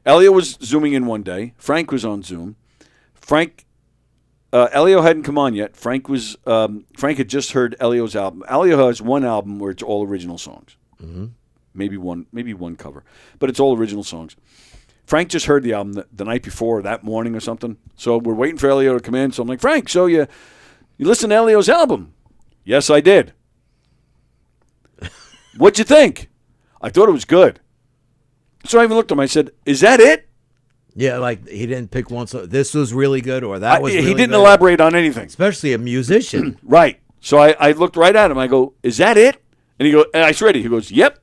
Elio was Zooming in one day. Frank was on Zoom. Elio hadn't come on yet. Frank had just heard Elio's album. Elio has one album where it's all original songs. Mm-hmm. Maybe one cover, but it's all original songs. Frank just heard the album the night before, or that morning or something. So we're waiting for Elio to come in. So I'm like, Frank, so you listened to Elio's album? Yes, I did. What'd you think? I thought it was good. So I even looked at him. I said, is that it? Yeah, like he didn't pick one song. This was really good, or that was really he didn't good. elaborate on anything. Especially a musician. Right. So I looked right at him. I go, is that it? And I swear to you, he goes, yep.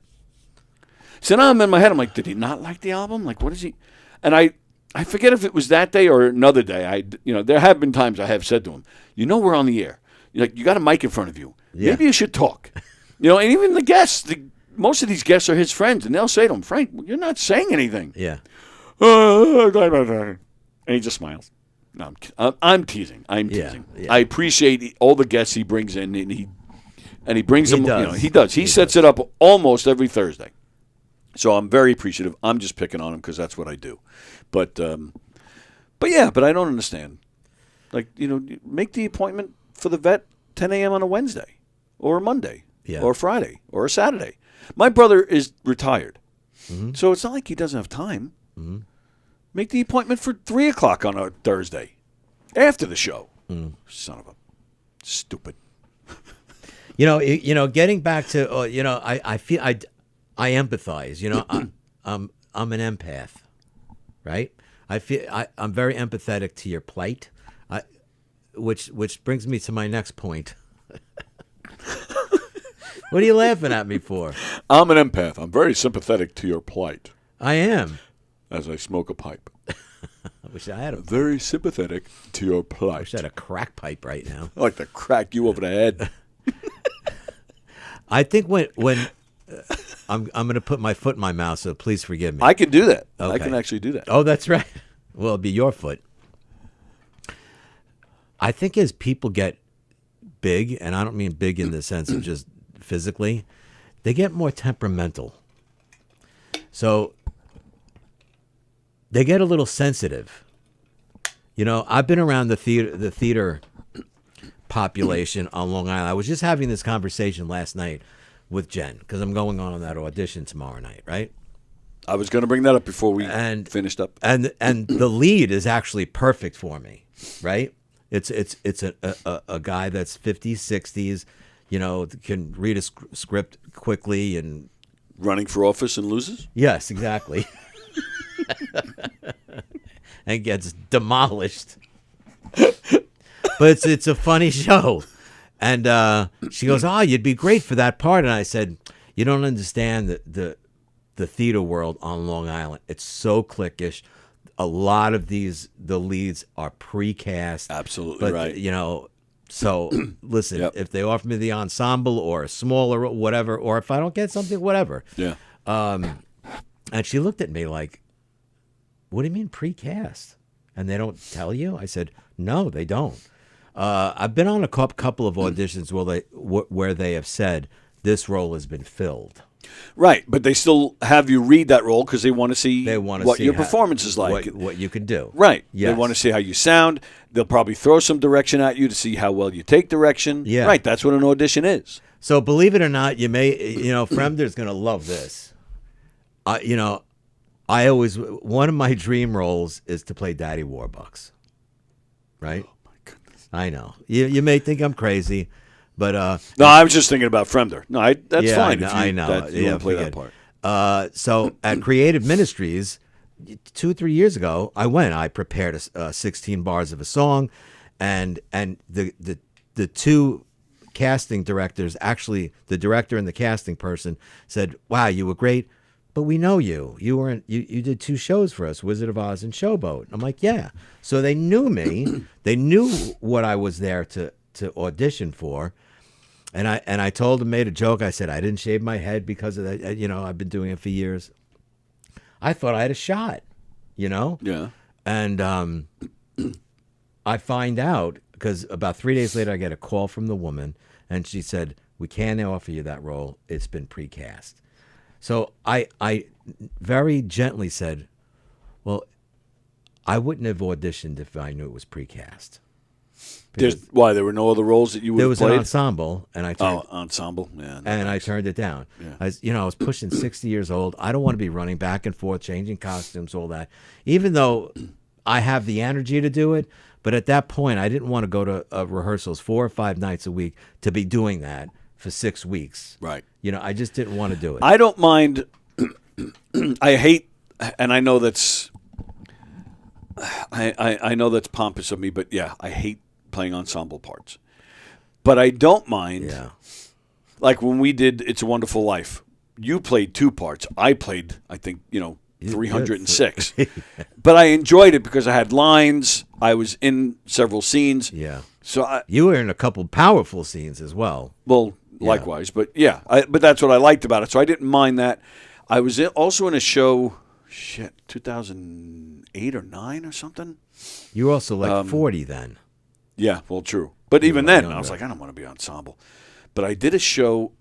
So now I'm in my head. I'm like, did he not like the album? Like, what is he? And I forget if it was that day or another day. There have been times I have said to him, we're on the air. You got a mic in front of you. Yeah. Maybe you should talk. And even the guests, most of these guests are his friends, and they'll say to him, Frank, you're not saying anything. Yeah. And he just smiles. No, I'm teasing. I'm teasing. Yeah. I appreciate all the guests he brings in, and he brings them. Does. He does. He sets it up almost every Thursday. So I'm very appreciative. I'm just picking on him because that's what I do. But I don't understand. Like, make the appointment for the vet 10 a.m. on a Wednesday or a Monday or a Friday or a Saturday. My brother is retired, so it's not like he doesn't have time. Make the appointment for 3 o'clock on a Thursday after the show. Son of a stupid. Getting back to, I feel I empathize. I'm an empath, right? I'm very empathetic to your plight, which brings me to my next point. What are you laughing at me for? I'm an empath. I'm very sympathetic to your plight. I am. As I smoke a pipe. I wish I had a very sympathetic to your plight. I wish I had a crack pipe right now. I like to crack you over the head. I think when I'm going to put my foot in my mouth, so please forgive me. I can do that. Okay. I can actually do that. Oh, that's right. Well, it'll be your foot. I think as people get big, and I don't mean big in the sense of just physically, they get more temperamental. So they get a little sensitive. I've been around the theater population on Long Island. I was just having this conversation last night with Jen because I'm going on that audition tomorrow night, right? I was going to bring that up before we finished up. And the lead is actually perfect for me, right? It's a guy that's 50s, 60s, can read a script quickly and running for office and loses? Yes, exactly. And gets demolished. But it's a funny show. And she goes, "Oh, you'd be great for that part." And I said, "You don't understand the theater world on Long Island. It's so cliquish. A lot of the leads are precast." Absolutely right. So listen, if they offer me the ensemble or a smaller whatever, or if I don't get something, whatever. Yeah. And she looked at me like, "What do you mean precast? And they don't tell you?" I said, "No, they don't." I've been on a couple of auditions where they have said this role has been filled. Right, but they still have you read that role because they want to see what your performance is like. What you can do. Right. Yes. They want to see how you sound. They'll probably throw some direction at you to see how well you take direction. Yeah. Right, that's what an audition is. So believe it or not, you may, Fremder's going to love this. I always, one of my dream roles is to play Daddy Warbucks. Right? Oh, my goodness. I know. You may think I'm crazy, but... no, I was just thinking about Fremder. No, that's yeah, fine. I know. You want to play that part. So at Creative Ministries, 2 or 3 years ago, I prepared 16 bars of a song, and the two casting directors, actually the director and the casting person, said, "Wow, you were great, but we know you. You did 2 shows for us, Wizard of Oz and Showboat." I'm like, "Yeah." So they knew me. They knew what I was there to audition for. And I told them, made a joke. I said, I didn't shave my head because of that. I've been doing it for years. I thought I had a shot, Yeah. And I find out, because about 3 days later, I get a call from the woman, and she said, "We can't offer you that role. It's been precast." So I very gently said, "Well, I wouldn't have auditioned if I knew it was precast." Why there were no other roles that you would There have was played? an ensemble, and I turned, ensemble, yeah, and I turned it down. Yeah. I was pushing 60 years old. I don't want to be running back and forth, changing costumes, all that. Even though I have the energy to do it, but at that point, I didn't want to go to rehearsals 4 or 5 nights a week to be doing that for 6 weeks. Right. I just didn't want to do it. I don't mind. I hate, and I know that's. I know that's pompous of me, but yeah, I hate playing ensemble parts. But I don't mind. Yeah. Like when we did It's a Wonderful Life, you played 2 parts. I played, I think, 306. But I enjoyed it because I had lines. I was in several scenes. Yeah. So you were in a couple powerful scenes as well. Well, likewise. But yeah, but that's what I liked about it. So I didn't mind that. I was also in a show, 2008 or 9 or something. You were also like 40 then. Yeah, well, true. But even then, I was like, I don't want to be ensemble. But I did a show,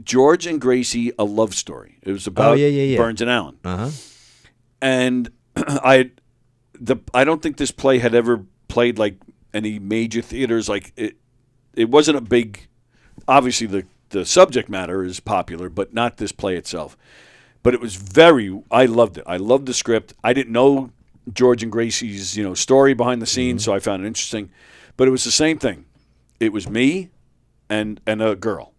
George and Gracie, A Love Story. It was about Burns and Allen. Uh-huh. And I I don't think this play had ever played like any major theaters. Like it wasn't a big. Obviously, the subject matter is popular, but not this play itself. But it was I loved it. I loved the script. I didn't know George and Gracie's story behind the scenes, so I found it interesting. But it was the same thing. It was me and a girl.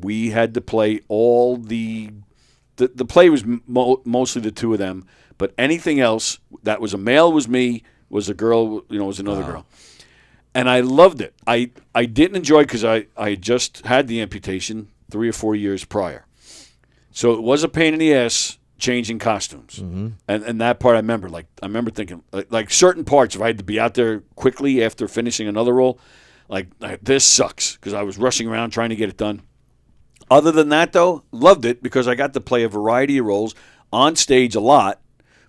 We had to play all the play was mostly the two of them, but anything else that was a male was me, was a girl, was another girl. And I loved it. I didn't enjoy it because I just had the amputation 3 or 4 years prior. So it was a pain in the ass changing costumes. Mm-hmm. And that part I remember. Like I remember thinking, like certain parts, if I had to be out there quickly after finishing another role, like this sucks because I was rushing around trying to get it done. Other than that, though, loved it because I got to play a variety of roles on stage a lot,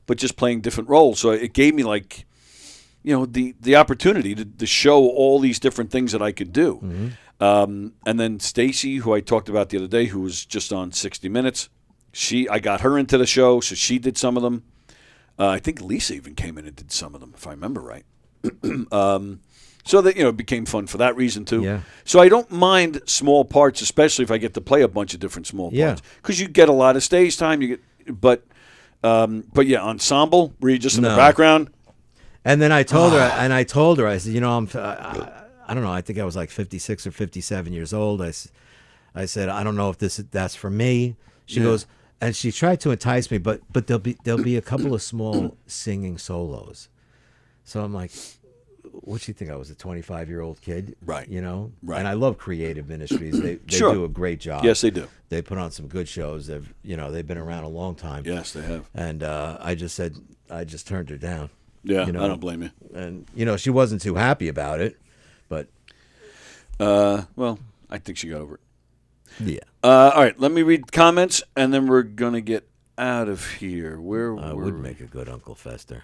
but just playing different roles. So it gave me the opportunity to show all these different things that I could do. Mm-hmm. And then Stacy, who I talked about the other day, who was just on 60 Minutes, I got her into the show, so she did some of them. I think Lisa even came in and did some of them, if I remember right. So that it became fun for that reason too. Yeah. So I don't mind small parts, especially if I get to play a bunch of different small parts, because you get a lot of stage time. But yeah, ensemble where you're just in the background. And then I told her, I said, I don't know, I think I was like 56 or 57 years old. I said, I don't know if that's for me. She goes, and she tried to entice me, but there'll be a couple of small singing solos. So I'm like, what do you think? I was a 25-year-old kid, right? Right. And I love Creative Ministries. They sure. do a great job. Yes, they do. They put on some good shows. They've been around a long time. Yes, they have. And I just turned her down. Yeah, I don't blame you. And she wasn't too happy about it, but well, I think she got over it. Yeah. All right, let me read comments, and then we're gonna get out of here. Where would make a good Uncle Fester.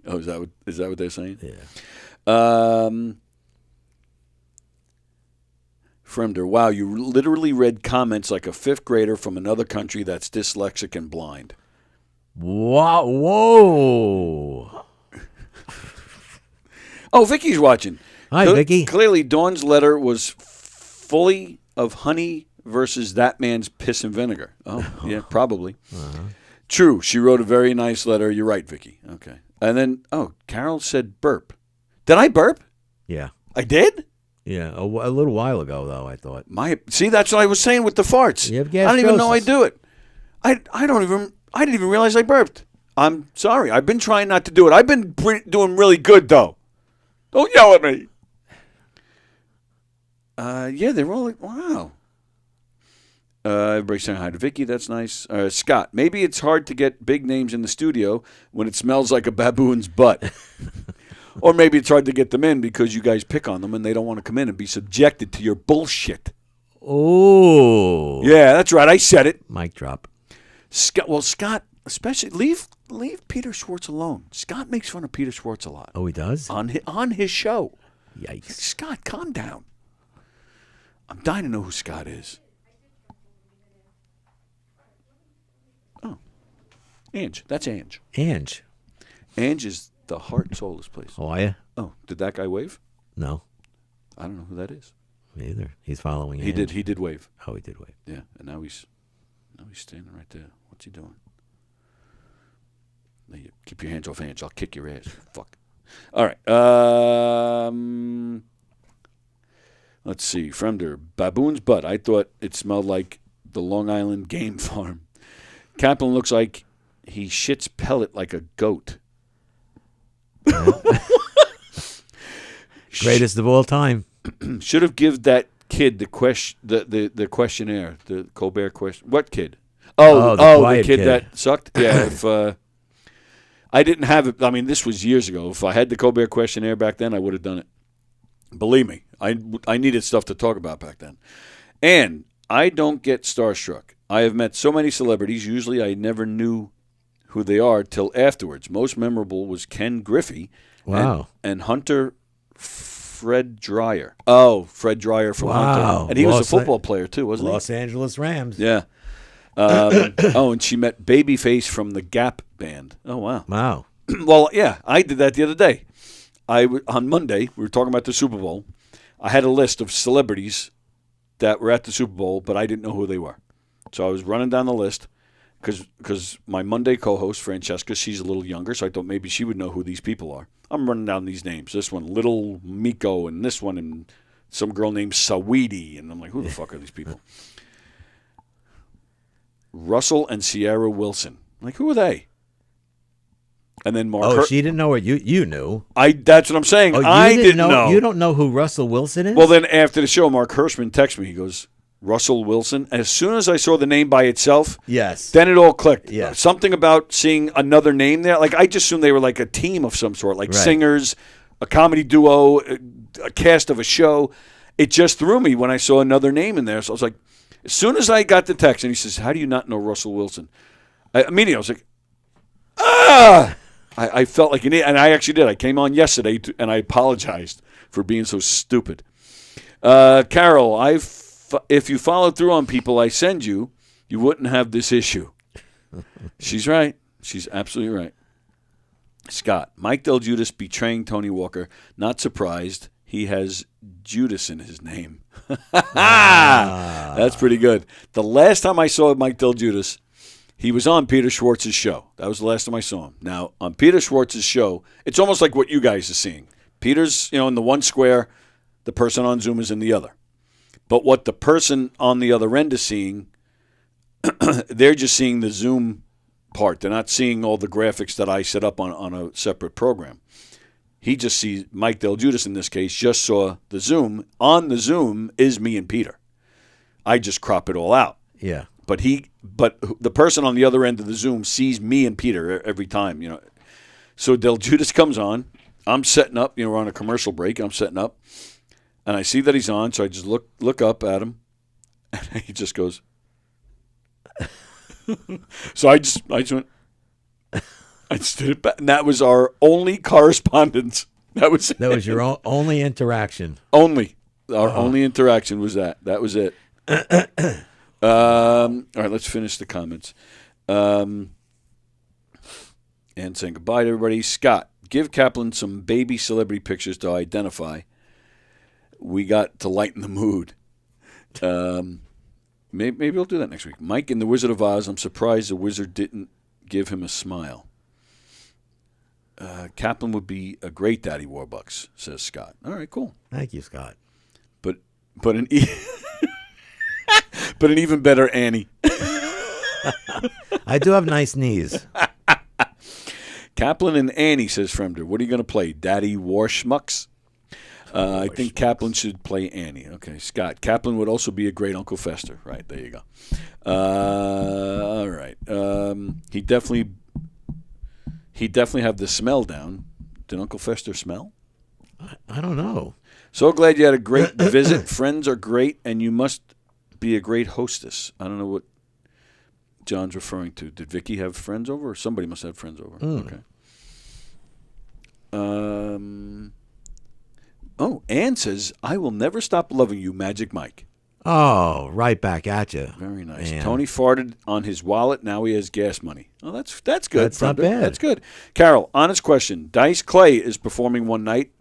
Oh, is that what they're saying? Yeah. Fremder, wow, you literally read comments like a fifth grader from another country that's dyslexic and blind. Wow! Whoa! Oh, Vicky's watching. Hi, Vicky. Clearly, Dawn's letter was fully of honey versus that man's piss and vinegar. Oh, yeah, probably. Uh-huh. True. She wrote a very nice letter. You're right, Vicky. Okay. And then, Carol said burp. Did I burp? Yeah. I did? Yeah, a little while ago, though, I thought. See, that's what I was saying with the farts. You have I don't even know I do it. I didn't even realize I burped. I'm sorry. I've been trying not to do it. I've been doing really good, though. Don't yell at me. Yeah, they're all like, wow. Everybody's saying hi to Vicky. That's nice. Scott, maybe it's hard to get big names in the studio when it smells like a baboon's butt. Or maybe it's hard to get them in because you guys pick on them and they don't want to come in and be subjected to your bullshit. Oh. Yeah, that's right. I said it. Mic drop. Scott, especially, leave Peter Schwartz alone. Scott makes fun of Peter Schwartz a lot. Oh, he does? On his show. Yikes. Scott, calm down. I'm dying to know who Scott is. Oh. Ange. That's Ange. Ange. Ange is the heart and soul of this place. Oh, are you? Oh, did that guy wave? No. I don't know who that is. Me either. He's following He did. He did wave. Oh, he did wave. Yeah, and now he's standing right there. What's he doing? Now you keep your hands off Ange. I'll kick your ass. Fuck. All right. Let's see. Fremder, baboon's butt. I thought it smelled like the Long Island game farm. Kaplan looks like he shits pellet like a goat. Greatest of all time. Should have given that kid the questionnaire, the Colbert question. What kid? The kid that sucked. Yeah. If I didn't have it, I mean, this was years ago. If I had the Colbert questionnaire back then, I would have done it. Believe me, I needed stuff to talk about back then. And I don't get starstruck. I have met so many celebrities. Usually, I never knew who they are till afterwards. Most memorable was Ken Griffey. Wow. And Hunter Fred Dreyer. Oh, Fred Dreyer from Hunter. And he was a football player, too, wasn't he? Los Angeles Rams. Yeah. And she met Babyface from the Gap band. Oh, wow. Wow. Well, yeah, I did that the other day. On Monday, we were talking about the Super Bowl. I had a list of celebrities that were at the Super Bowl, but I didn't know who they were. So I was running down the list because my Monday co-host, Francesca, she's a little younger, so I thought maybe she would know who these people are. I'm running down these names. This one, Little Miko, and this one, and some girl named Saweetie. And I'm like, who the fuck are these people? Russell and Sierra Wilson. I'm like, who are they? And then Mark. Oh, she didn't know what you knew. That's what I'm saying. Oh, I didn't know. You don't know who Russell Wilson is? Well, then after the show, Mark Hirschman texted me. He goes, Russell Wilson. As soon as I saw the name by itself, yes, then it all clicked. Yes. Something about seeing another name there. Like I just assumed they were like a team of some sort, like singers, a comedy duo, a cast of a show. It just threw me when I saw another name in there. So I was like, as soon as I got the text, and he says, "How do you not know Russell Wilson?" Immediately I was like, ah. I felt like an idiot, and I actually did. I came on yesterday, and I apologized for being so stupid. Carol, if you followed through on people I send you, you wouldn't have this issue. She's right. She's absolutely right. Scott, Mike Del Judas betraying Tony Walker. Not surprised. He has Judas in his name. That's pretty good. The last time I saw Mike Del Judas, he was on Peter Schwartz's show. That was the last time I saw him. Now, on Peter Schwartz's show, it's almost like what you guys are seeing. Peter's, in the one square, the person on Zoom is in the other. But what the person on the other end is seeing, they're just seeing the Zoom part. They're not seeing all the graphics that I set up on a separate program. He just sees, Mike Del Judas in this case, just saw the Zoom. On the Zoom is me and Peter. I just crop it all out. Yeah. But the person on the other end of the Zoom sees me and Peter every time, So Del Judas comes on. I'm setting up. We're on a commercial break. I'm setting up, and I see that he's on. So I just look up at him, and he just goes. So I just went. I just did it back, and that was our only correspondence. That was your only interaction. Only only interaction was that. That was it. All right, let's finish the comments. And saying goodbye to everybody. Scott, give Kaplan some baby celebrity pictures to identify. We got to lighten the mood. Maybe I'll do that next week. Mike in The Wizard of Oz, I'm surprised the wizard didn't give him a smile. Kaplan would be a great Daddy Warbucks, says Scott. All right, cool. Thank you, Scott. But an but an even better Annie. I do have nice knees. Kaplan and Annie, says Fremder. What are you going to play? Daddy Warschmucks? I think Kaplan should play Annie. Okay, Scott. Kaplan would also be a great Uncle Fester. Right, there you go. All right. He definitely have the smell down. Did Uncle Fester smell? I don't know. So glad you had a great visit. Friends are great, and you must be a great hostess. I don't know what John's referring to. Did Vicky have friends over, or somebody must have friends over? Okay. Ann says, I will never stop loving you, Magic Mike. Oh, right back at you. Very nice. Man. Tony farted on his wallet. Now he has gas money. Oh, that's good. That's not bad. That's good. Carol, honest question. Dice Clay is performing one night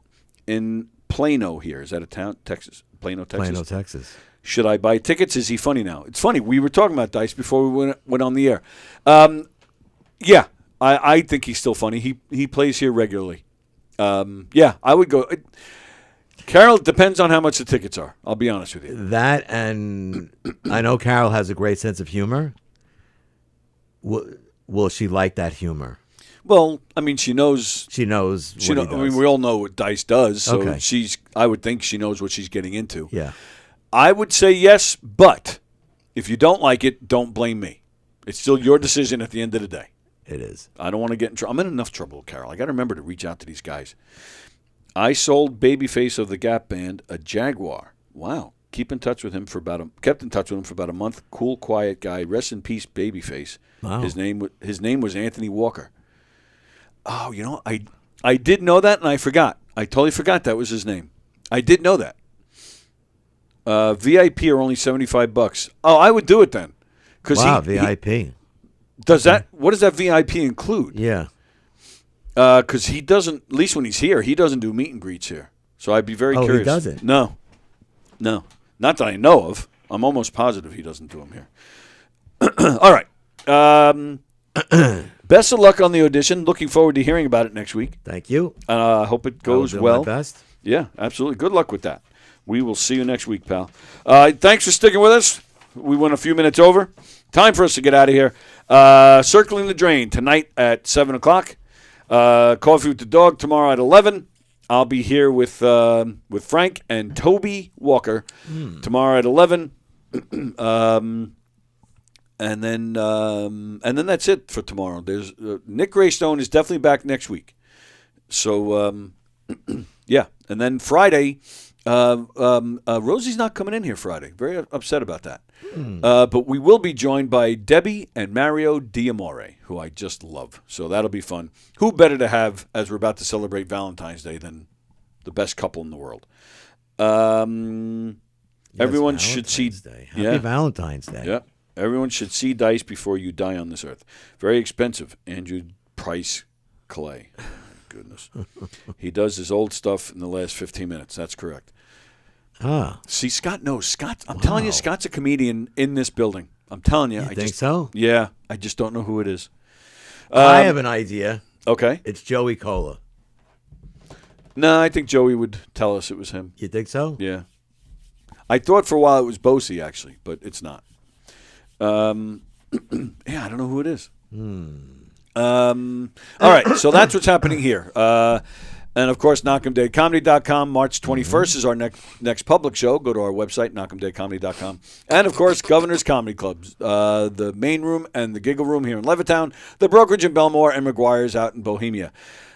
in Plano here. Is that a town? Texas. Plano, Texas. Plano, Texas. Should I buy tickets? Is he funny now? It's funny. We were talking about Dice before we went on the air. Yeah, I think he's still funny. He plays here regularly. Yeah, I would go. Carol, it depends on how much the tickets are. I'll be honest with you. That, and I know Carol has a great sense of humor. Will she like that humor? Well, I mean, she knows. She knows. What he does. I mean, we all know what Dice does, so Okay. I would think she knows what she's getting into. Yeah. I would say yes, but if you don't like it, don't blame me. It's still your decision at the end of the day. It is. I don't want to get in trouble. I'm in enough trouble, Carol. I got to remember to reach out to these guys. I sold Babyface of the Gap Band a Jaguar. Wow. Kept in touch with him for about a month. Cool, quiet guy. Rest in peace, Babyface. Wow. His name was Anthony Walker. Oh, I did know that, and I forgot. I totally forgot that was his name. I did know that. VIP are only $75. Oh, I would do it then. Wow, VIP. What does that VIP include? Yeah. Because he doesn't, at least when he's here, he doesn't do meet and greets here. So I'd be very Oh, he curious. doesn't? No. Not that I know of. I'm almost positive he doesn't do them here. All right. Best of luck on the audition. Looking forward to hearing about it next week. Thank you. Hope it goes I will do well. my best. Yeah, absolutely. Good luck with that. We will see you next week, pal. Thanks for sticking with us. We went a few minutes over. Time for us to get out of here. Circling the Drain tonight at 7 o'clock. Coffee with the Dog tomorrow at 11. I'll be here with Frank and Toby Walker tomorrow at 11. And then that's it for tomorrow. There's Nick Greystone is definitely back next week. So yeah, and then Friday, Rosie's not coming in here Friday. Very upset about that. But we will be joined by Debbie and Mario Diamore, who I just love. So that'll be fun. Who better to have as we're about to celebrate Valentine's Day than the best couple in the world? Everyone should see. Happy Valentine's Day. Yeah. Everyone should see Dice before you die on this earth. Very expensive. Andrew Price Clay. Goodness. He does his old stuff in the last 15 minutes. That's correct. See, Scott knows. Scott, I'm telling you, Scott's a comedian in this building. I'm telling you. You think so? Yeah. I just don't know who it is. I have an idea. Okay. It's Joey Cola. No, I think Joey would tell us it was him. You think so? Yeah. I thought for a while it was Bosey, actually, but it's not. Yeah, I don't know who it is. All right, so that's what's happening here. And, of course, KnockEmDayComedy.com. March 21st is our next public show. Go to our website, KnockEmDayComedy.com. And, of course, Governor's Comedy Clubs, the main room and the Giggle Room here in Levittown, the Brokerage in Belmore, and McGuire's out in Bohemia.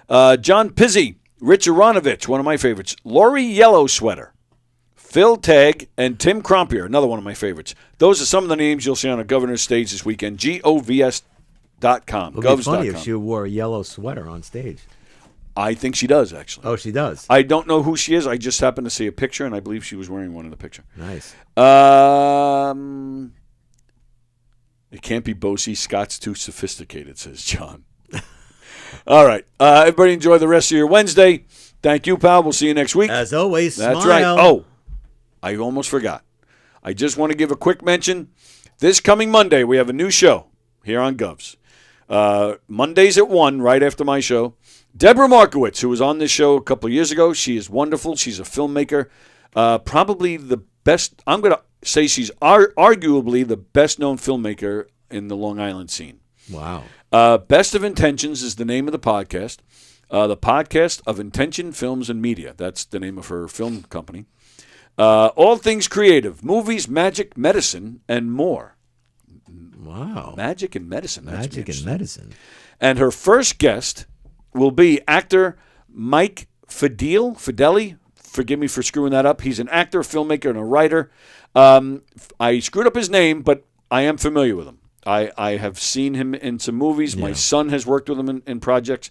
John Pizzi, Rich Aronovich, one of my favorites, Lori Yellow Sweater, Phil Tagg, and Tim Crompier, another one of my favorites. Those are some of the names you'll see on a Governor's stage this weekend. GOVS.com. It would be funny if she wore a yellow sweater on stage. I think she does, actually. Oh, she does? I don't know who she is. I just happened to see a picture, and I believe she was wearing one in the picture. Nice. It can't be Bosey. Scott's too sophisticated, says John. All right. Everybody enjoy the rest of your Wednesday. Thank you, pal. We'll see you next week. As always, That's smile. right. Oh, I almost forgot. I just want to give a quick mention. This coming Monday, we have a new show here on Govs. Mondays at 1, right after my show. Deborah Markowitz, who was on this show a couple of years ago. She is wonderful. She's a filmmaker. Probably the best. I'm going to say she's arguably the best-known filmmaker in the Long Island scene. Wow. Best of Intentions is the name of the podcast. The Podcast of Intention Films and Media. That's the name of her film company. All things creative, movies, magic, medicine, and more. Wow. Magic and medicine. That's Magic and medicine. And her first guest will be actor Mike Fideli. Forgive me for screwing that up. He's an actor, filmmaker, and a writer. I screwed up his name, but I am familiar with him. I have seen him in some movies. My son has worked with him in projects.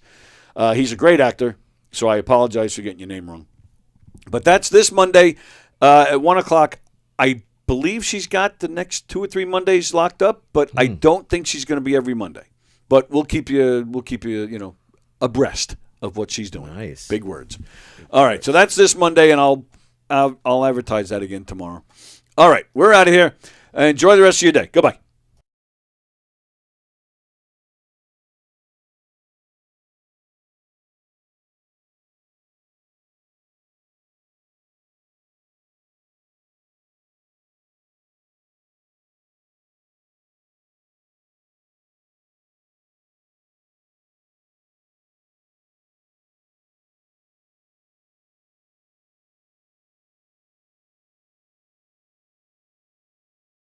He's a great actor, so I apologize for getting your name wrong. But that's this Monday at 1 o'clock. I believe she's got the next 2 or 3 Mondays locked up, but I don't think she's going to be every Monday. But we'll keep you, abreast of what she's doing. Nice. Big words. All right, so that's this Monday, and I'll advertise that again tomorrow. All right, we're out of here. Enjoy the rest of your day. Goodbye.